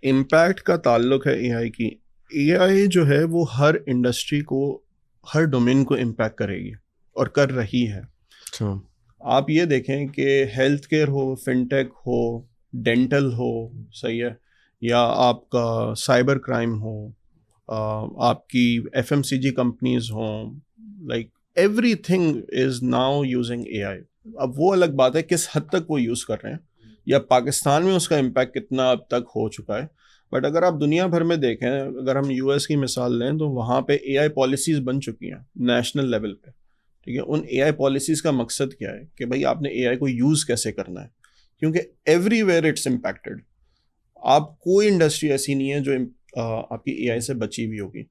इम्पैक्ट का ताल्लुक है एआई की, एआई जो है वो हर इंडस्ट्री को, हर डोमेन को इम्पैक्ट करेगी और कर रही है। अच्छा, आप ये देखें कि हेल्थ केयर हो, फिनटेक हो, डेंटल हो, सही है, या आपका साइबर क्राइम हो, आपकी एफएमसीजी कंपनीज हों, like everything is now using AI. अब वो अलग बात है किस हद तक वो यूज़ कर रहे हैं, या पाकिस्तान में उसका इम्पैक्ट कितना अब तक हो चुका है। बट अगर आप दुनिया भर में देखें, अगर हम यूएस की मिसाल लें, तो वहाँ पे एआई पॉलिसीज़ बन चुकी हैं नेशनल लेवल पे, ठीक है। उन एआई पॉलिसीज़ का मकसद क्या है कि भाई आपने एआई को यूज़ कैसे करना है, क्योंकि एवरीवेयर इट्स इम्पैक्टेड। आप कोई इंडस्ट्री ऐसी नहीं है जो आपकी एआई से बची हुई होगी।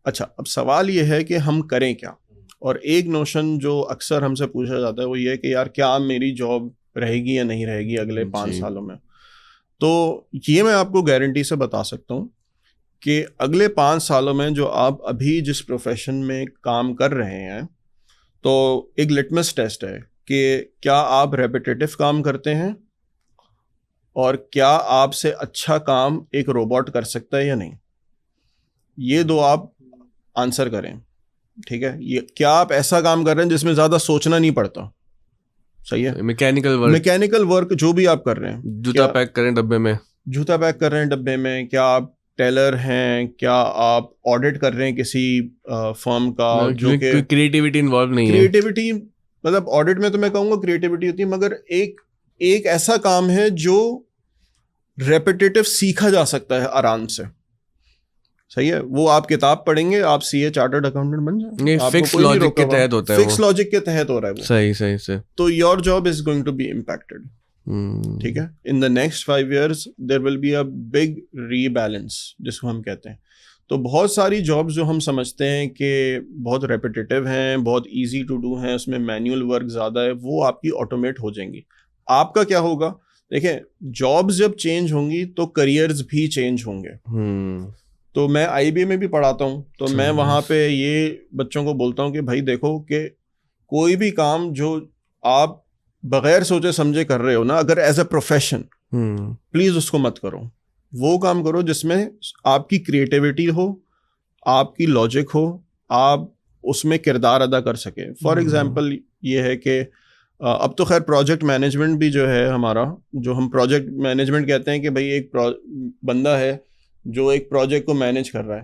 अच्छा, अब सवाल ये है कि हम करें क्या। और एक नोशन जो अक्सर हमसे पूछा जाता है वो ये है कि यार क्या मेरी जॉब रहेगी या नहीं रहेगी अगले 5 सालों में। तो ये मैं आपको गारंटी से बता सकता हूँ कि अगले 5 सालों में जो आप अभी जिस प्रोफेशन में काम कर रहे हैं, तो एक लिटमस टेस्ट है कि क्या आप रेपिटेटिव काम करते हैं और क्या आपसे अच्छा काम एक रोबोट कर सकता है या नहीं। ये दो आप आंसर करें, ठीक है। ये क्या आप ऐसा काम कर रहे हैं जिसमें ज़्यादा सोचना नहीं पड़ता, सही है, मैकेनिकल वर्क जो भी आप कर रहे हैं, जूता पैक करें डब्बे में, जूता पैक कर रहे हैं डब्बे में, क्या आप टेलर हैं, क्या आप ऑडिट कर रहे हैं किसी फर्म का, जो कि क्रिएटिविटी इन्वॉल्व नहीं है। क्रिएटिविटी मतलब ऑडिट में तो मैं कहूँगा क्रिएटिविटी होती है, मगर एक ऐसा काम है जो रेपिटेटिव सीखा जा सकता है आराम से, सही है। वो आप किताब पढ़ेंगे, आप सीए चार्टर्ड अकाउंटेंट बन जाए, फिक्स लॉजिक के तहत होता है, फिक्स लॉजिक के तहत हो रहा है वो, सही से। तो your job is going to be impacted, ठीक है। In the next 5 years there will be a big rebalance, जिसको हम कहते हैं। तो बहुत सारी जॉब्स जो हम समझते हैं कि बहुत रेपिटेटिव हैं, बहुत इजी टू डू हैं, उसमें मैनुअल वर्क ज़्यादा है, वो आपकी ऑटोमेट हो जाएंगी। आपका क्या होगा, देखिए, जॉब्स जब चेंज होंगी तो करियर्स भी चेंज होंगे। तो मैं आईबीए में भी पढ़ाता हूँ, तो मैं वहाँ पे ये बच्चों को बोलता हूँ कि भाई देखो कि कोई भी काम जो आप बगैर सोचे समझे कर रहे हो ना, अगर एज अ प्रोफेशन, प्लीज उसको मत करो। वो काम करो जिसमें आपकी क्रिएटिविटी हो, आपकी लॉजिक हो, आप उसमें किरदार अदा कर सके। फॉर एग्जांपल ये है कि अब तो खैर प्रोजेक्ट मैनेजमेंट भी जो है हमारा, जो हम प्रोजेक्ट मैनेजमेंट कहते हैं कि भाई एक बंदा है जो एक प्रोजेक्ट को मैनेज कर रहा है,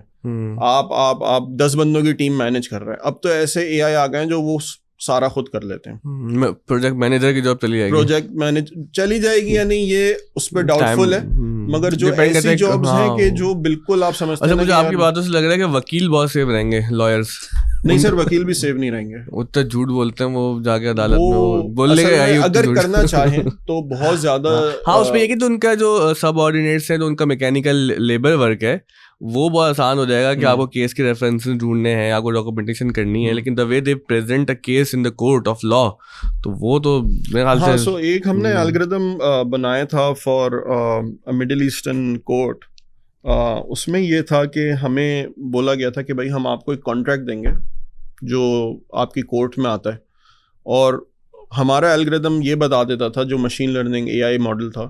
आप 10 बंदों की टीम मैनेज कर रहा है। अब तो ऐसे एआई आ गए हैं जो वो सारा खुद कर लेते हैं। प्रोजेक्ट मैनेजर की जॉब चली जाएगी या नहीं, ये उस पर डाउटफुल है, मगर जो ऐसी जॉब्स हैं कि जो बिल्कुल आप समझते हैं। अच्छा, मुझे आपकी बातों से लग रहा है कि वकील बहुत सेफ रहेंगे, लॉयर्स नहीं सर, वकील भी सेव नहीं रहेंगे। उतना झूठ बोलते हैं वो, जाके अदालत में वो बोलने के अगर करना चाहें तो बहुत ज्यादा हाँ, उसमें ये कि तो उनका जो सब ऑर्डिनेट्स है, तो उनका मैकेनिकल लेबर वर्क है, वो बहुत आसान हो जाएगा कि आपको केस के रेफरेंसेस ढूंढने हैं, आपको डॉक्यूमेंटेशन करनी है। लेकिन the way they present a case in the court of law, तो वो तो मेरे ख्याल से। सो एक हमने एल्गोरिथम बनाया था for a middle eastern court. उसमें ये था कि हमें बोला गया था कि भाई हम आपको एक कॉन्ट्रैक्ट देंगे जो आपकी कोर्ट में आता है, और हमारा एल्गोरिथम ये बता देता था, जो मशीन लर्निंग एआई मॉडल था,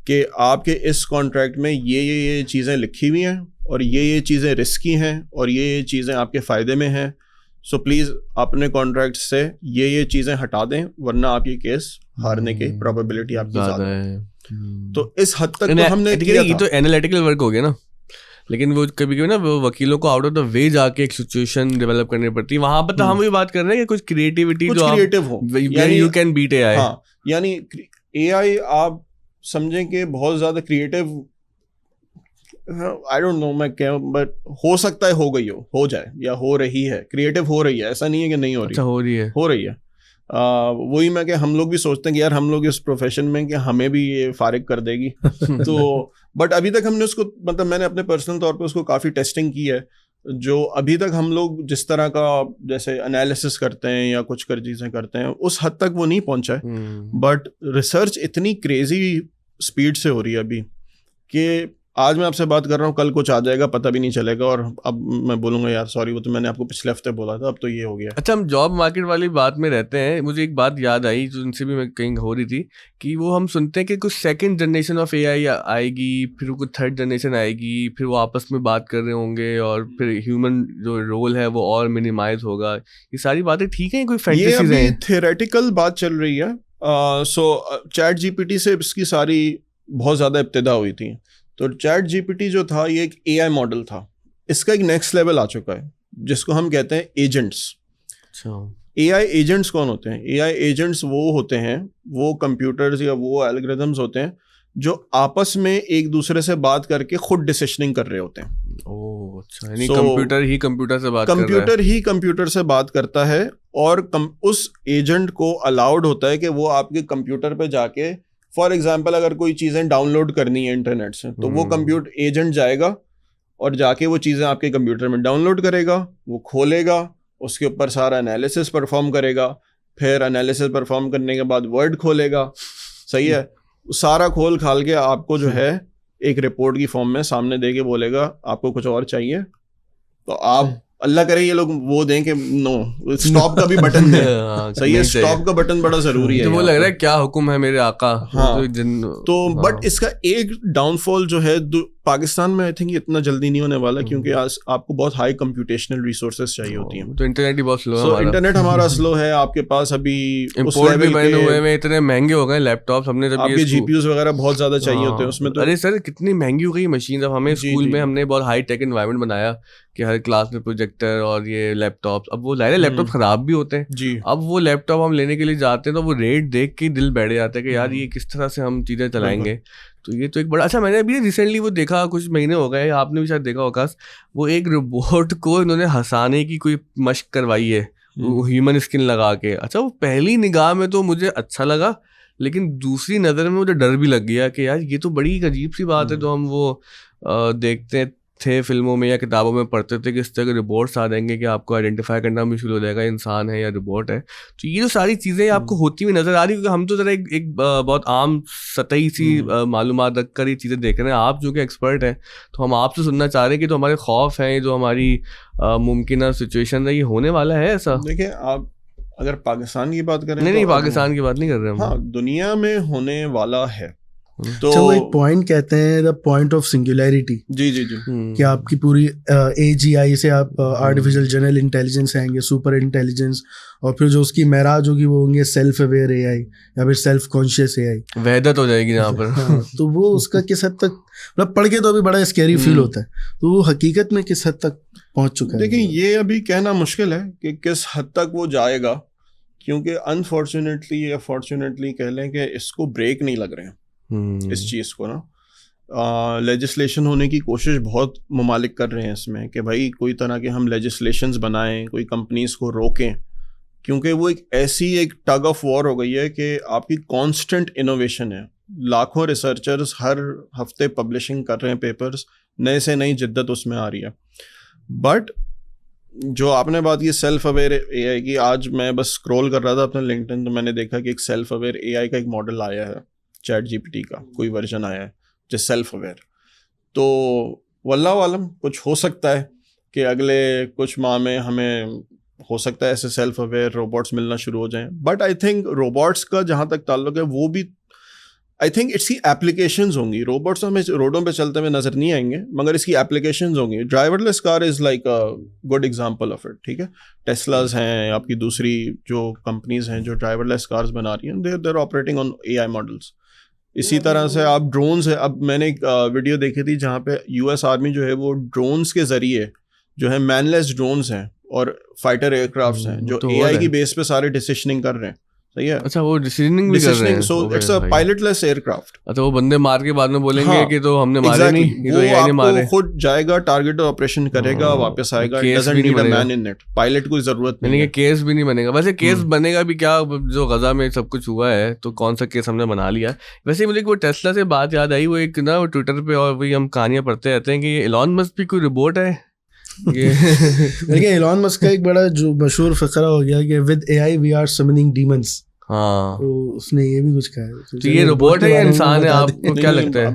कि आपके इस कॉन्ट्रैक्ट में ये चीज़ें लिखी हुई हैं और ये चीज़ें रिस्की हैं और ये चीज़ें आपके फ़ायदे में हैं। सो प्लीज़ अपने कॉन्ट्रैक्ट से ये चीज़ें हटा दें, वरना आपकी केस हारने की प्रोबेबिलिटी आपकी ज़्यादा है। तो इस हद तक तो हमने किया था। ये तो एनालिटिकल वर्क हो गया ना, लेकिन वो कभी कभी ना वो वकीलों को आउट ऑफ द वे जाके एक सिचुएशन डेवलप करनी पड़ती है वहां पर। तो हम भी बात कर रहे हैं कि कुछ क्रिएटिविटी कुछ जो क्रिएटिव हो, यानी यू कैन बीट एआई। हाँ, यानी एआई आप समझें कि बहुत ज्यादा क्रिएटिव, आई डोंट नो मैं क्या, बट हो सकता है हो गई हो जाए या हो रही है, क्रिएटिव हो रही है, ऐसा नहीं है कि नहीं हो रही। अच्छा, हो रही है, हो रही है। वही मैं कि हम लोग भी सोचते हैं कि यार हम लोग इस प्रोफेशन में कि हमें भी ये फारिग कर देगी तो बट अभी तक हमने उसको, मतलब मैंने अपने पर्सनल तौर पे उसको काफ़ी टेस्टिंग की है। जो अभी तक हम लोग जिस तरह का जैसे एनालिसिस करते हैं या कुछ कर चीज़ें करते हैं उस हद तक वो नहीं पहुंचा है। बट रिसर्च इतनी क्रेजी स्पीड से हो रही है अभी कि आज मैं आपसे बात कर रहा हूँ, कल कुछ आ जाएगा पता भी नहीं चलेगा, और अब मैं बोलूँगा यार सॉरी वो तो मैंने आपको पिछले हफ्ते बोला था, अब तो ये हो गया। अच्छा, हम जॉब मार्केट वाली बात में रहते हैं, मुझे एक बात याद आई जो उनसे भी मैं कहीं हो रही थी कि वो हम सुनते हैं कि कुछ सेकंड जनरेशन ऑफ एआई आएगी, फिर कुछ थर्ड जनरेशन आएगी, फिर वो आपस में बात कर रहे होंगे और फिर ह्यूमन जो रोल है वो और मिनिमाइज होगा। ये सारी बातें ठीक है, कोई फैंटेसीज हैं? ये थियोरेटिकल बात चल रही है। सो चैट जीपीटी से इसकी सारी बहुत ज़्यादा इब्तिदा हुई थी। तो चैट जीपीटी जो था ये एक एआई मॉडल था, इसका एक नेक्स्ट लेवल आ चुका है जिसको हम कहते हैं एजेंट्स। अच्छा, एआई एजेंट्स कौन होते हैं? एआई एजेंट्स वो होते हैं, वो कंप्यूटर्स या वो एल्गोरिथम्स होते हैं जो आपस में एक दूसरे से बात करके खुद डिसीजनिंग कर रहे होते हैं। ओह अच्छा, यानी कंप्यूटर ही कंप्यूटर से बात कंप्यूटर से बात करता है, और उस एजेंट को अलाउड होता है कि वो आपके कंप्यूटर पे जाके, फॉर एग्जाम्पल अगर कोई चीज़ें डाउनलोड करनी है इंटरनेट से, तो वो कंप्यूटर एजेंट जाएगा और जाके वो चीज़ें आपके कंप्यूटर में डाउनलोड करेगा, वो खोलेगा, उसके ऊपर सारा एनालिसिस परफॉर्म करेगा, फिर एनालिसिस परफॉर्म करने के बाद वर्ड खोलेगा, सही है, सारा खोल खाल के आपको जो है एक रिपोर्ट की फॉर्म में सामने दे के बोलेगा आपको कुछ और चाहिए, तो आप अल्लाह करे ये लोग वो दें कि नो, स्टॉप का भी बटन दें। सही है, स्टॉप का बटन बड़ा जरूरी है। तो वो लग रहा है क्या हुक्म है मेरे आका। हाँ, तो बट इसका एक डाउनफॉल जो है पाकिस्तान में आई थिंक इतना जल्दी नहीं होने वाला, क्योंकि आज आपको बहुत हाई कंप्यूटेशनल रिसोर्सेज चाहिए होती हैं। तो इंटरनेट ही बहुत स्लो है। So, इंटरनेट हमारा स्लो है, आपके पास अभी इंपोर्ट भी बने हुए हैं, इतने महंगे हो गए लैपटॉप, हमने जब आपके जीपीयूज वगैरह बहुत ज्यादा चाहिए होते हैं उसमें। तो अरे सर कितनी महंगी हो गई मशीन। अब हमें स्कूल में हमने बहुत हाई टेक एनवायरनमेंट बनाया कि हर क्लास में प्रोजेक्टर और ये लैपटॉप, अब वो लाए लैपटॉप खराब भी होते हैं जी। अब वो लैपटॉप हम लेने के लिए जाते हैं तो वो रेट देख के दिल बैठ जाता है कि यार ये किस तरह से हम चीज़ें चलाएंगे। तो ये तो एक बड़ा अच्छा, मैंने अभी रिसेंटली वो देखा, कुछ महीने हो गए, आपने भी शायद देखा होगा, वो एक रोबोट को इन्होंने हंसाने की कोई मशक करवाई है ह्यूमन स्किन लगा के। अच्छा, वो पहली निगाह में तो मुझे अच्छा लगा, लेकिन दूसरी नज़र में मुझे डर भी लग गया कि यार ये तो बड़ी अजीब सी बात है। तो हम वो देखते थे फिल्मों में या किताबों में पढ़ते थे कि इस तरह के रिपोर्ट्स आ जाएंगे कि आपको आइडेंटिफाई करना मुश्किल हो जाएगा इंसान है या रिपोर्ट है। तो ये जो सारी चीज़ें आपको होती हुई नज़र आ रही, क्योंकि हम तो ज़रा एक बहुत आम सतही सी मालूमात रख कर ये चीज़ें देख रहे हैं। आप जो कि एक्सपर्ट हैं, तो हम आपसे सुनना चाह रहे हैं कि जो हमारे खौफ हैं, जो हमारी मुमकिन सिचुएशन है, ये होने वाला है ऐसा? देखिए, आप अगर पाकिस्तान की बात करें, नहीं, पाकिस्तान की बात नहीं कर रहे हम। हाँ, दुनिया में होने वाला है। तो वो एक पॉइंट कहते हैं द पॉइंट ऑफ सिंगुलैरिटी। जी जी जी। कि आपकी पूरी AGI से आप आर्टिफिशियल जनरल इंटेलिजेंस आएंगे, सुपर इंटेलिजेंस, और फिर जो उसकी महराज होगी वो होंगे सेल्फ अवेयर AI या फिर सेल्फ कॉन्शियस AI। वहदत हो जाएगी यहाँ पर। हाँ, तो वो उसका किस हद तक, मतलब पढ़ के तो अभी बड़ा स्कैरी फील होता है, तो वो हकीकत में किस हद तक पहुंच चुका है? देखिए, ये अभी कहना मुश्किल है कि किस हद तक वो जाएगा, क्योंकि अनफॉर्चुनेटली या फॉर्चुनेटली कह लें कि इसको ब्रेक नहीं लग रहे हैं इस चीज़ को ना। लेजिस्लेशन होने की कोशिश बहुत ममालिक कर रहे हैं इसमें कि भाई कोई तरह के हम लेजिस्लेशंस बनाएं, कोई कंपनीज को रोकें, क्योंकि वो एक ऐसी एक टग ऑफ वॉर हो गई है कि आपकी कांस्टेंट इनोवेशन है। लाखों रिसर्चर्स हर हफ्ते पब्लिशिंग कर रहे हैं पेपर्स, नए से नई जिद्दत उसमें आ रही है। बट जो आपने बात की सेल्फ अवेयर AI की, आज मैं बस स्क्रॉल कर रहा था अपना लिंक्डइन, तो मैंने देखा कि एक सेल्फ अवेयर AI का एक मॉडल आया है, चैट जीपीटी का कोई वर्जन आया है जो सेल्फ अवेयर। तो वल्लाह आलम कुछ हो सकता है कि अगले कुछ माह में हमें हो सकता है ऐसे सेल्फ अवेयर रोबोट्स मिलना शुरू हो जाएं। बट आई थिंक रोबोट्स का जहाँ तक ताल्लुक है, वो भी आई थिंक इसकी एप्लीकेशंस होंगी। रोबोट्स हमें रोडों पे चलते हुए नज़र नहीं आएंगे, मगर इसकी एप्लीकेशंस होंगी। Driverless car is like a good example of it. ठीक है, टेस्लाज हैं, आपकी दूसरी जो कंपनीज हैं जो ड्राइवरलेस कार्स बना रही हैं, देर ऑपरेटिंग ऑन AI मॉडल्स। इसी तरह से आप ड्रोन्स है, अब मैंने एक वीडियो देखी थी जहाँ पे यूएस आर्मी जो है वो ड्रोन्स के जरिए जो है मैनलेस ड्रोन्स हैं और फाइटर एयरक्राफ्ट्स हैं जो तो हो एआई रहा की है। बेस पे सारे डिसीजनिंग कर रहे हैं। सही है, अच्छा वो डिसीजनिंग भी कर रहे हैं। So it's a पायलटलेस aircraft. अच्छा वो बंदे मार के बाद में बोलेंगे हाँ, कि तो हमने मारे exactly. नहीं, ये तो वो एआई ने मारे। आपको खुद जाएगा, टारगेट ऑपरेशन करेगा, वापस आएगा, केस डजंट भी नहीं नीड अ बनेगा। मैन इन इट, पायलट की जरूरत यानी नहीं कि है। केस भी नहीं बनेगा। वैसे केस बनेगा भी क्या, जो गजा में सब कुछ हुआ है तो कौन सा केस हमने बना लिया। वैसे मुझे वो टेस्ला से बात याद आई, वो एक ना वो ट्विटर पे और वही हम कहानियां पढ़ते रहते हैं कि एलॉन मस्क भी कोई रोबोट है ये देखिए एलॉन मस्क का एक बड़ा जो मशहूर फकरा हो गया कि with AI we are summoning demons. हाँ तो उसने ये भी कुछ कहा है। तो ये रोबोट है या इंसान है, आपको क्या लगता है?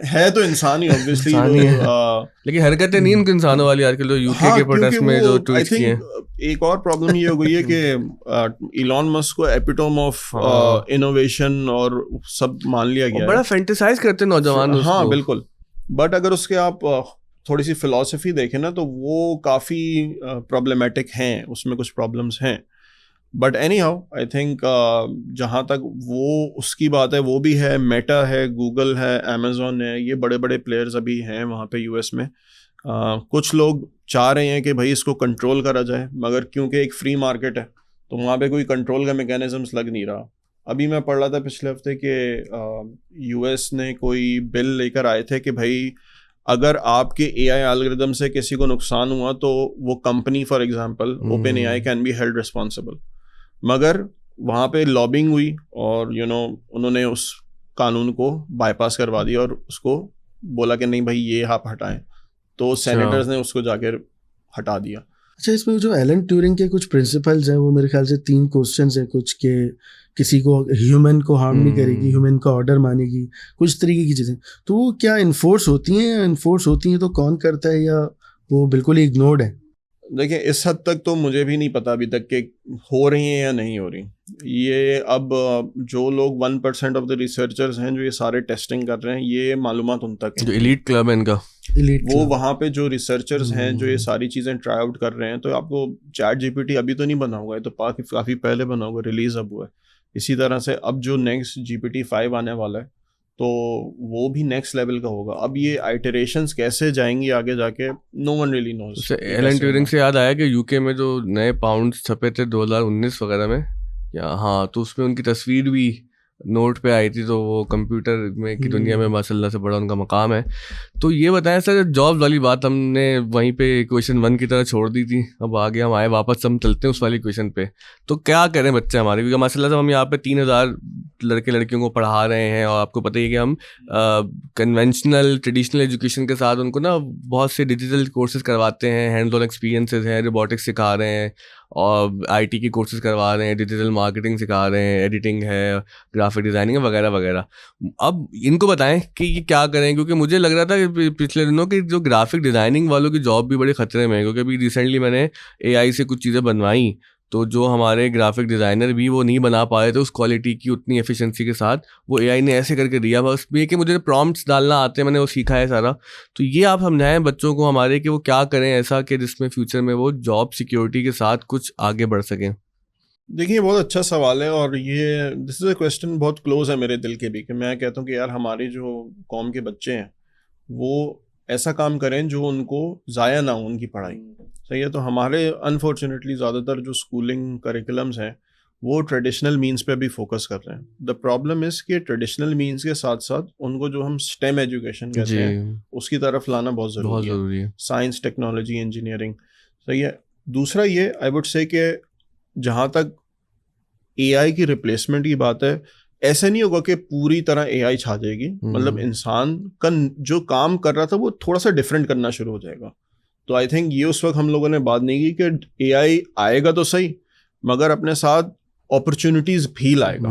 है तो इंसान ही ऑब्वियसली। इंसान ही है। लेकिन हरकतें नहीं उनकी इंसानों वाली आजकल जो यूके हाँ, के प्रोटेस्ट में जो आई ट्वीट किए हैं। थिंक एक और प्रॉब्लम ये हो गई है कि इलॉन मस्क को एपिटोम ऑफ इनोवेशन और सब मान लिया गया बड़ा है। फैंटेसाइज करते हैं नौजवान हाँ उसको। बिल्कुल, बट अगर उसके आप थोड़ी सी फिलॉसफी देखें ना तो वो काफ़ी प्रॉब्लमेटिक हैं, उसमें कुछ प्रॉब्लम्स हैं। But any how I think जहाँ तक वो उसकी बात है, वो भी है, मेटा है, गूगल है, अमेजोन है, ये बड़े बड़े प्लेयर्स अभी हैं वहाँ पे यूएस में। कुछ लोग चाह रहे हैं कि भाई इसको कंट्रोल करा जाए, मगर क्योंकि एक फ्री मार्केट है तो वहाँ पे कोई कंट्रोल का मैकेनिज्म्स लग नहीं रहा। अभी मैं पढ़ रहा था पिछले हफ्ते कि यूएस ने कोई बिल लेकर आए थे कि भाई अगर आपके एआई एल्गोरिदम से किसी को नुकसान हुआ तो वो company, for example open AI, can be held responsible. मगर वहाँ पे लॉबिंग हुई और उन्होंने उस कानून को बाईपास करवा दिया और उसको बोला कि नहीं भाई ये आप हटाएं, तो सेनेटर्स ने उसको जाकर हटा दिया। अच्छा, इसमें जो एलन ट्यूरिंग के कुछ प्रिंसिपल्स हैं वो मेरे ख्याल से 3 क्वेश्चंस हैं कुछ के किसी को ह्यूमन को हार्म नहीं करेगी, ह्यूमन का ऑर्डर मानेगी, कुछ तरीके की चीज़ें। तो वो क्या इन्फोर्स होती हैं, या इन्फोर्स होती हैं तो कौन करता है, या वो बिल्कुल ही इग्नोर्ड है? देखिए इस हद तक तो मुझे भी नहीं पता अभी तक कि हो रही हैं या नहीं हो रही। ये अब जो लोग 1% ऑफ द रिसर्चर्स हैं जो ये सारे टेस्टिंग कर रहे हैं, ये मालूमात उन तक है, जो एलीट क्लब है इनका, वो वहाँ पे जो रिसर्चर्स हैं जो ये सारी चीज़ें ट्राई आउट कर रहे हैं। तो आपको चैट जीपीटी अभी तो नहीं बना हुआ है, तो काफ़ी पहले बना हुआ, रिलीज अब हुआ है। इसी तरह से अब जो नेक्स्ट GPT-5 आने वाला है तो वो भी नेक्स्ट लेवल का होगा। अब ये आइटरेशंस कैसे जाएंगी आगे जाके, no one really knows. Alan Turing से याद आया कि यूके में जो नए पाउंड्स छपे थे 2019 वगैरह में, या हाँ, तो उसमें उनकी तस्वीर भी नोट पे आई थी। तो वो कंप्यूटर में की दुनिया में माशाल्लाह से बड़ा उनका मकाम है। तो ये बताएं सर, जॉब वाली बात हमने वहीं पे क्वेश्चन 1 की तरह छोड़ दी थी, अब आगे हम आए वापस, हम चलते हैं उस वाली क्वेश्चन पे। तो क्या करें बच्चे हमारे, क्योंकि माशाल्लाह से हम यहाँ पे 3000 लड़के लड़कियों को पढ़ा रहे हैं और आपको पता ही है कि हम कन्वेंशनल ट्रेडिशनल एजुकेशन के साथ उनको ना बहुत से डिजिटल कोर्सेज करवाते हैं, हैंड्स ऑन एक्सपीरियंसेस हैं, रोबोटिक्स सिखा रहे हैं और आईटी की कोर्सेज करवा रहे हैं, डिजिटल मार्केटिंग सिखा रहे हैं, एडिटिंग है, ग्राफिक डिज़ाइनिंग वगैरह वगैरह। अब इनको बताएं कि ये क्या करें, क्योंकि मुझे लग रहा था कि पिछले दिनों कि जो ग्राफिक डिज़ाइनिंग वालों की जॉब भी बड़े खतरे में है, क्योंकि अभी रिसेंटली मैंने एआई से कुछ चीज़ें बनवाई, तो जो हमारे ग्राफिक डिज़ाइनर भी वो नहीं बना पाए थे उस क्वालिटी की, उतनी एफिशिएंसी के साथ, वो एआई ने ऐसे करके दिया। बस ये कि मुझे प्रॉम्प्ट्स डालना आते हैं, मैंने वो सीखा है सारा। तो ये आप समझाएं बच्चों को हमारे कि वो क्या करें ऐसा कि जिसमें फ्यूचर में वो जॉब सिक्योरिटी के साथ कुछ आगे बढ़ सकें। देखिए बहुत अच्छा सवाल है, और ये दिस इज़ अ क्वेश्चन बहुत क्लोज है मेरे दिल के भी, कि मैं कहता हूँ कि यार हमारी जो कौम के बच्चे हैं वो ऐसा काम करें जो उनको ज़ाया ना हो उनकी पढ़ाई। सही है, तो हमारे अनफॉर्चुनेटली ज़्यादातर जो स्कूलिंग करिकुलम्स हैं वो ट्रेडिशनल मीन्स पे भी फोकस कर रहे हैं। द प्रॉब्लम इज़ कि ट्रेडिशनल मीन्स के साथ साथ उनको जो हम स्टेम एजुकेशन कहते हैं उसकी तरफ लाना बहुत ज़रूरी है। Science, technology, engineering. सही है। दूसरा ये आई वुड से कि जहाँ तक एआई की रिप्लेसमेंट की बात है, ऐसा नहीं होगा कि पूरी तरह एआई छा जाएगी। मतलब इंसान का जो काम कर रहा था वो थोड़ा सा डिफरेंट करना शुरू हो जाएगा। तो आई थिंक ये उस वक्त हम लोगों ने बात नहीं की कि एआई आएगा तो सही, मगर अपने साथ अपॉर्चुनिटीज भी लाएगा।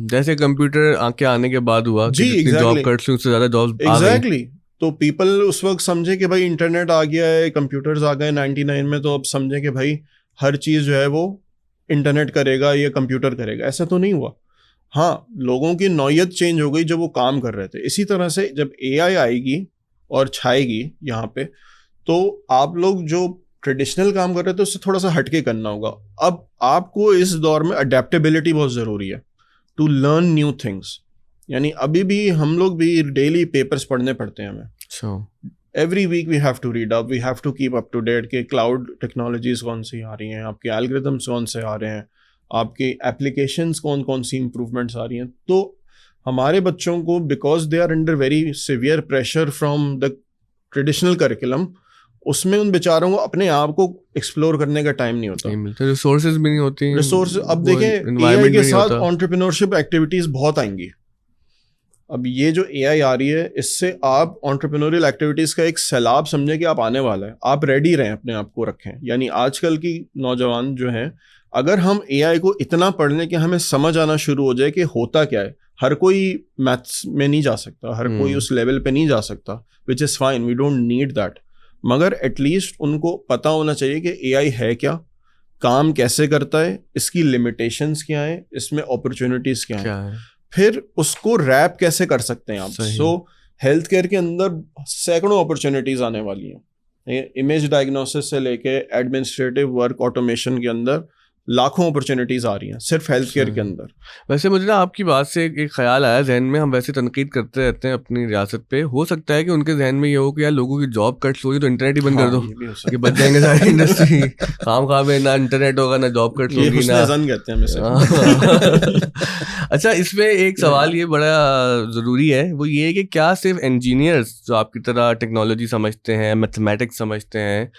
जैसे कंप्यूटर के आने के बाद हुआ जी, जॉब कट्स उससे ज़्यादा जॉब। एग्जैक्टली। तो पीपल उस वक्त समझे कि भाई इंटरनेट आ गया है, कंप्यूटर्स आ गए 99 में, तो अब समझे कि भाई हर चीज़ जो है वो इंटरनेट करेगा या कंप्यूटर करेगा। ऐसा तो नहीं हुआ। हाँ, लोगों की नौयत चेंज हो गई जब वो काम कर रहे थे। इसी तरह से जब एआई आएगी और छाएगी यहाँ पे, तो आप लोग जो ट्रेडिशनल काम कर रहे थे उससे थोड़ा सा हटके करना होगा। अब आपको इस दौर में अडेप्टेबिलिटी बहुत ज़रूरी है, टू लर्न न्यू थिंग्स। यानी अभी भी हम लोग भी डेली पेपर्स पढ़ने पड़ते हैं हमें। अच्छा, every week we have to read up, we have to keep up to date कि क्लाउड टेक्नोलॉजीज कौन सी आ रही हैं, आपके एल्गोरिथम्स कौन से आ रहे हैं, आपकी एप्लीकेशंस कौन कौन सी इंप्रूवमेंट्स आ रही हैं। तो हमारे बच्चों को because they are under very severe pressure from the traditional curriculum, उसमें उन बेचारों को अपने आप को एक्सप्लोर करने का टाइम नहीं होता, नहीं मिलते, रिसोर्सेज भी नहीं होती। रिसोर्स। अब वो देखें environment AI भी के नहीं साथ होता। एंटरप्रेन्योरशिप एक्टिविटीज बहुत आएंगी। अब ये जो AI आ रही है, इससे आप एंटरप्रेन्योरियल एक्टिविटीज का एक सैलाब समझे कि आप आने वाला है, आप रेडी रहें, अपने आप को रखें। यानी आजकल की नौजवान जो हैं, अगर हम AI को इतना पढ़ लें कि हमें समझ आना शुरू हो जाए कि होता क्या है। हर कोई मैथ्स में नहीं जा सकता, हर कोई उस लेवल पे नहीं जा सकता, which is fine, we don't need that, मगर एटलीस्ट उनको पता होना चाहिए कि AI है क्या, काम कैसे करता है, इसकी लिमिटेशंस क्या है, इसमें अपॉर्चुनिटीज क्या है, फिर उसको रैप कैसे कर सकते हैं आप। सो हेल्थ केयर के अंदर सैकड़ों अपॉर्चुनिटीज आने वाली हैं, इमेज डायग्नोसिस से लेके एडमिनिस्ट्रेटिव वर्क ऑटोमेशन के अंदर लाखों अपॉर्चुनिटीज आ रही हैं सिर्फ हेल्थ केयर के अंदर। वैसे मुझे ना आपकी बात से एक ख्याल आया जहन में, हम वैसे तनकीद करते रहते हैं अपनी रियासत पे, हो सकता है कि उनके जहन में ये हो कि यार लोगों की जॉब कट्स होगी तो इंटरनेट ही बंद कर दो, कि बच जाएंगे सारी इंडस्ट्री, काम में ना इंटरनेट होगा ना जॉब कट्स होगी ना। कहते हैं अच्छा, इसमें एक सवाल ये बड़ा ज़रूरी है, वो ये है कि क्या सिर्फ इंजीनियर्स जो आपकी तरह टेक्नोलॉजी समझते हैं, मैथमेटिक्स समझते हैं,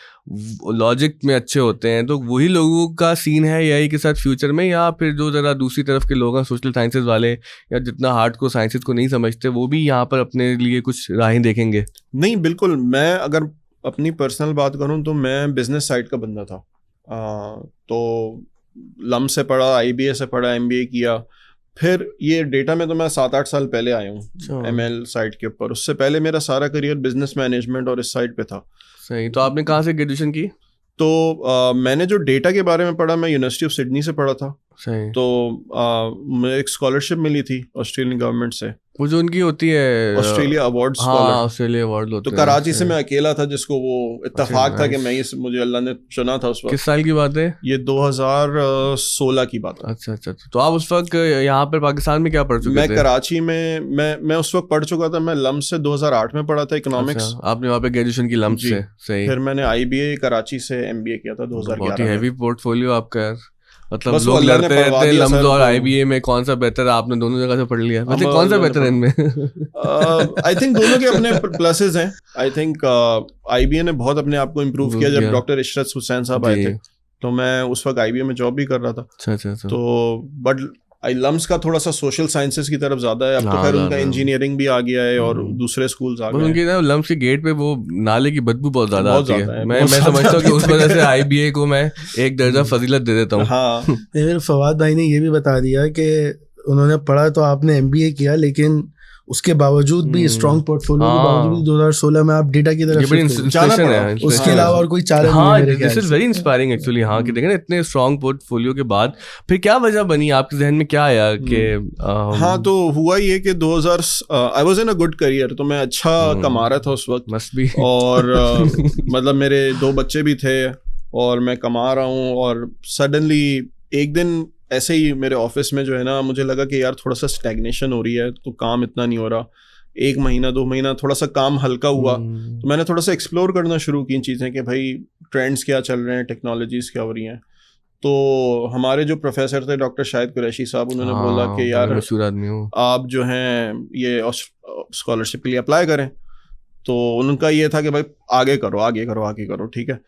लॉजिक में अच्छे होते हैं, तो वही लोगों का सीन है AI के साथ फ्यूचर में, या फिर जो ज़रा दूसरी तरफ के लोग हैं, सोशल साइंसेज वाले या जितना हार्ड को साइंसेज को नहीं समझते, वो भी यहाँ पर अपने लिए कुछ राहें देखेंगे? नहीं, बिल्कुल। मैं अगर अपनी पर्सनल बात करूँ तो मैं बिजनेस साइड का बंदा था। तो लम से पढ़ा, IBA से पढ़ा, MBA किया, फिर ये डेटा में तो मैं 7-8 साल पहले आया हूँ ML साइड के ऊपर। उससे पहले मेरा सारा करियर बिजनेस मैनेजमेंट और इस साइड पे था। सही। तो आपने कहाँ से ग्रेजुएशन की? तो मैंने जो डेटा के बारे में पढ़ा, मैं यूनिवर्सिटी ऑफ सिडनी से पढ़ा था। सही। तो मुझे एक स्कॉलरशिप मिली थी ऑस्ट्रेलियन गवर्नमेंट से, वो जो उनकी होती है ऑस्ट्रेलिया अवार्ड हाँ, स्कॉलर। ऑस्ट्रेलिया अवार्ड होते तो हैं। कराची से मैं अकेला था जिसको वो इत्तेफाक था कि मैं मुझे अल्लाह ने चुना था उस वक्त। किस साल की बात है ये? 2016 की बात है। अच्छा। तो आप उस वक्त यहाँ पर पाकिस्तान में क्या पढ़ चुके थे? मैं कराची में मैं उस वक्त पढ़ चुका था। मैं लम से 2008 में पढ़ा था इकोनॉमिक्स। अच्छा, आपने वहाँ पे ग्रेजुएशन की लम से? सही। फिर मैंने IBA कराची से MBA किया था 2011 बहुत ही हैवी पोर्टफोर्टफोलियो आपका यार। मतलब बस लोग लड़ते रहते हैं लम्स और तो IBA में कौन सा बेहतर है, आपने दोनों जगह से पढ़ लिया। वैसे कौन सा बेहतर है इनमें? आई थिंक दोनों के अपने प्लसेस हैं। आई थिंक IBA ने बहुत अपने आप को इम्प्रूव किया। जब डॉक्टर इशरत हुसैन साहब आए थे तो मैं उस वक्त IBA में जॉब भी कर रहा था। अच्छा। तो बट लम्स का थोड़ा सा सोशल साइंसेस की तरफ ज्यादा है। अब तो खैर उनका इंजीनियरिंग भी आ गया है और दूसरे स्कूल्स आ गए। उनकी ना लम्स के गेट पे वो नाले की बदबू बहुत ज्यादा आती है। मैं समझता हूँ कि उस वजह से IBA को मैं एक दर्जा फजीलत दे देता हूँ। हाँ। फिर फवाद भाई ने ये भी बता दिया कि उन्होंने पढ़ा तो आपने MBA किया, लेकिन उसके बावजूद भी स्ट्रॉन्ग पोर्टफोलियो के बावजूद 2016 में आप डेटा की तरफ जाना है। उसके अलावा और कोई चारा नहीं है। This is very inspiring actually. हाँ, कि देखें ना इतने स्ट्रॉन्ग पोर्टफोलियो के बाद फिर क्या वजह बनी, आपके जहन में क्या आया कि हाँ, तो हुआ ये कि 2000 I was in a good career. तो मैं अच्छा कमा रहा था उस वक्त, मस्ट बी। और मतलब मेरे 2 बच्चे भी थे और मैं कमा रहा हूँ। और सडनली एक दिन ऐसे ही मेरे ऑफिस में जो है ना, मुझे लगा कि यार थोड़ा सा स्टैग्नेशन हो रही है, तो काम इतना नहीं हो रहा। 1 महीना 2 महीना थोड़ा सा काम हल्का हुआ, तो मैंने थोड़ा सा एक्सप्लोर करना शुरू की चीज़ें कि भाई ट्रेंड्स क्या चल रहे हैं, टेक्नोलॉजीज़ क्या हो रही हैं। तो हमारे जो प्रोफेसर थे डॉक्टर शाहिद कुरैशी साहब, उन्होंने बोला कि यार आप जो हैं ये स्कॉलरशिप के लिए अप्लाई करें। तो उनका ये था कि भाई आगे करो। ठीक है,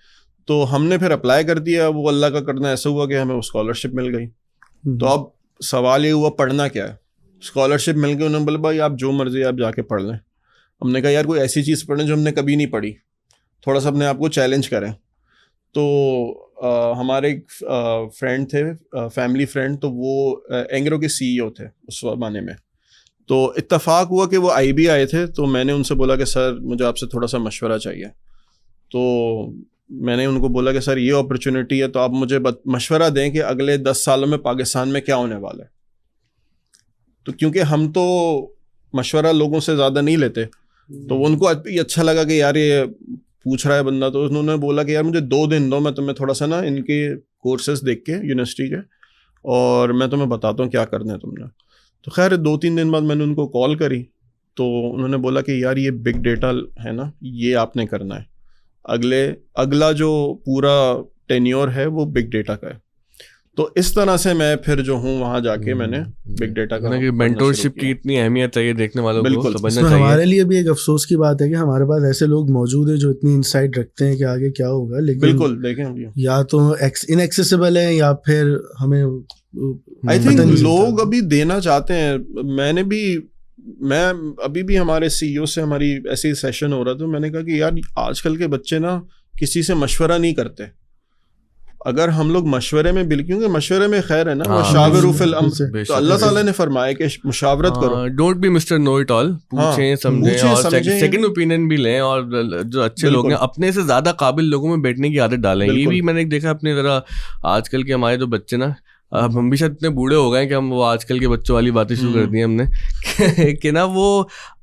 तो हमने फिर अप्लाई कर दिया। वो अल्लाह का करना ऐसा हुआ कि हमें वो स्कॉलरशिप मिल गई। तो अब सवाल ये हुआ पढ़ना क्या है। स्कॉलरशिप मिल गई, उन्होंने बोला भाई आप जो मर्जी आप जाके पढ़ लें। हमने कहा यार कोई ऐसी चीज़ पढ़ें जो हमने कभी नहीं पढ़ी, थोड़ा सा अपने आप को चैलेंज करें। तो हमारे एक फ्रेंड थे, फैमिली फ्रेंड, तो वो एंग्रो के CEO थे उस ज़माने में। तो इत्तेफाक हुआ कि वो IB आए थे। तो मैंने उनसे बोला कि सर मुझे आपसे थोड़ा सा मशवरा चाहिए। तो मैंने उनको बोला कि सर ये अपॉर्चुनिटी है, तो आप मुझे मशवरा दें कि अगले 10 सालों में पाकिस्तान में क्या होने वाला है। तो क्योंकि हम तो मशवरा लोगों से ज़्यादा नहीं लेते, तो उनको अच्छा लगा कि यार ये पूछ रहा है बंदा। तो उन्होंने बोला कि यार मुझे 2 दिन दो, मैं तुम्हें थोड़ा सा ना इनके कोर्सेज देख के यूनिवर्सिटी के, और मैं तुम्हें बताता हूँ क्या करना है तुमने। तो खैर 2-3 दिन बाद मैंने उनको कॉल करी, तो उन्होंने बोला कि यार ये बिग डेटा है ना, ये आपने करना है, अगला जो पूरा टेन्योर है वो बिग डेटा का है। तो इस तरह से मैं फिर जो हूँ वहाँ जाके मैंने बिग डेटा का मेंटरशिप की इतनी अहमियत है ये देखने वालों को समझना चाहिए। हमारे लिए भी एक अफसोस की बात है कि हमारे पास ऐसे लोग मौजूद हैं जो इतनी इनसाइट रखते हैं कि आगे क्या होगा, लेकिन बिल्कुल देखें या तो इनएक्सेसिबल है या फिर हमें आई थिंक लोग अभी देना चाहते हैं। मैं अभी भी हमारे सीईओ से हमारी ऐसे ही सेशन हो रहा था, तो मैंने कहा कि यार आजकल के बच्चे ना किसी से मशवरा नहीं करते। अगर हम लोग मशवरे में क्योंकि मशवरे में खैर है ना, मशावरू फिल अम्र, तो अल्लाह ताला ने फरमाया कि मुशावरत करो, don't be mister know it all, पूछें समझें और सेकंड ओपिनियन भी लें, और जो अच्छे लोग हैं अपने से ज्यादा काबिल लोगों में बैठने की आदत डालें। ये भी मैंने देखा अपने जरा आजकल के हमारे जो बच्चे ना, अब हम भी शायद इतने बूढ़े हो गए कि हम वो आजकल के बच्चों वाली बातें शुरू कर दी हमने कि ना वो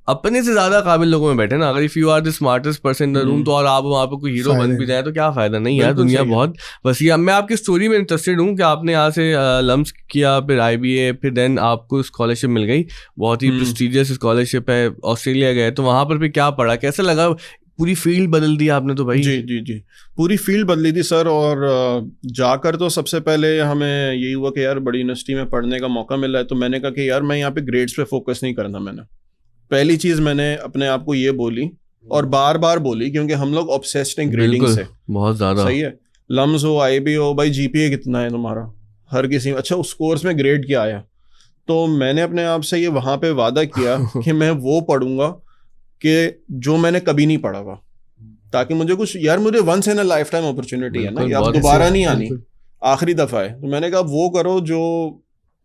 अपने से ज्यादा काबिल लोगों में बैठे ना। अगर if you are the smartest person in the room तो और आप वहाँ पे कोई हीरो बन भी जाए तो क्या फायदा, नहीं यार, दुनिया बहुत वसी है। मैं आपकी स्टोरी में इंटरेस्टेड हूँ कि आपने यहाँ से लम्स किया, फिर IBA, फिर देन आपको स्कॉलरशिप मिल गई, बहुत ही प्रेस्टिजियस स्कॉलरशिप है, ऑस्ट्रेलिया गए, तो वहाँ पर भी क्या पढ़ा, कैसा लगा? पूरी फील्ड बदल दी आपने तो भाई। जी पूरी फील्ड बदली थी सर। और जाकर तो सबसे पहले हमें यही हुआ कि यार बड़ी यूनिवर्सिटी में पढ़ने का मौका मिला है, तो मैंने कहा कि यार मैं यहाँ पे ग्रेड्स पे फोकस नहीं करना। मैंने पहली चीज मैंने अपने आप को ये बोली और बार बार बोली, क्योंकि हम लोग ऑब्सेस्ड हैं ग्रेडिंग से बहुत ज्यादा। सही है, लम्स हो IB हो, भाई GPA कितना है तुम्हारा, हर किसी, अच्छा उस कोर्स में ग्रेड क्या आया। तो मैंने अपने आप से ये वहां पे वादा किया कि मैं वो पढ़ूंगा कि जो मैंने कभी नहीं पढ़ा हुआ, ताकि मुझे कुछ, यार मुझे once in a lifetime opportunity है ना, ये अब दोबारा नहीं आनी, आखिरी दफा है। तो मैंने कहा वो करो जो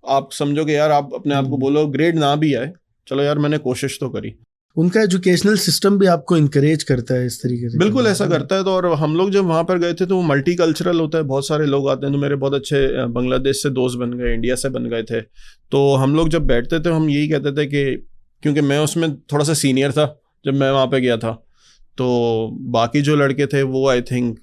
आप समझो कि यार आप अपने आप को बोलो ग्रेड ना भी आए, चलो यार मैंने कोशिश तो करी। उनका एजुकेशनल सिस्टम भी आपको इनकरेज करता है इस तरीके से? बिल्कुल ऐसा करता है। तो और हम लोग जब वहाँ पर गए थे तो वो मल्टी कल्चरल होता है, बहुत सारे लोग आते हैं। तो मेरे बहुत अच्छे बांग्लादेश से दोस्त बन गए, इंडिया से बन गए थे। तो हम लोग जब बैठते थे हम यही कहते थे कि, क्योंकि मैं उसमें थोड़ा सा सीनियर था जब मैं वहाँ पे गया था, तो बाकी जो लड़के थे वो आई थिंक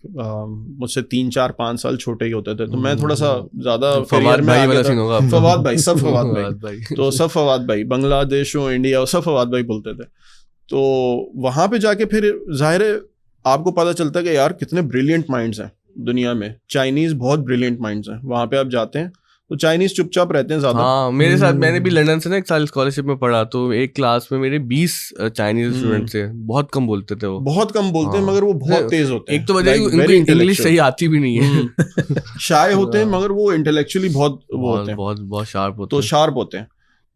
मुझसे 3-4-5 साल छोटे ही होते थे। तो मैं थोड़ा सा ज्यादा करियर में आ गया था। फवाद भाई, सब फवाद भाई तो सब फवाद भाई, बांग्लादेश हो इंडिया हो, सब फवाद भाई बोलते थे। तो वहाँ पे जाके फिर जाहिर है आपको पता चलता है कि यार कितने ब्रिलियंट माइंड्स हैं दुनिया में। चाइनीज बहुत ब्रिलियंट माइंड्स हैं। वहाँ पे आप जाते हैं तो चाइनीज चुपचाप रहते हैं ज्यादा। हाँ, मेरे साथ, मैंने भी लंदन से ना 1 साल स्कॉलरशिप में पढ़ा, तो एक क्लास में मेरे 20 चाइनीज स्टूडेंट थे। बहुत कम बोलते थे वो, बहुत कम बोलते हैं, मगर वो बहुत तेज होते हैं। एक तो वजह उनको इंग्लिश सही आती भी नहीं है, शाय होते हैं, मगर वो इंटेलेक्चुअली बहुत होते हैं, बहुत शार्प होते हैं। तो शार्प होते हैं।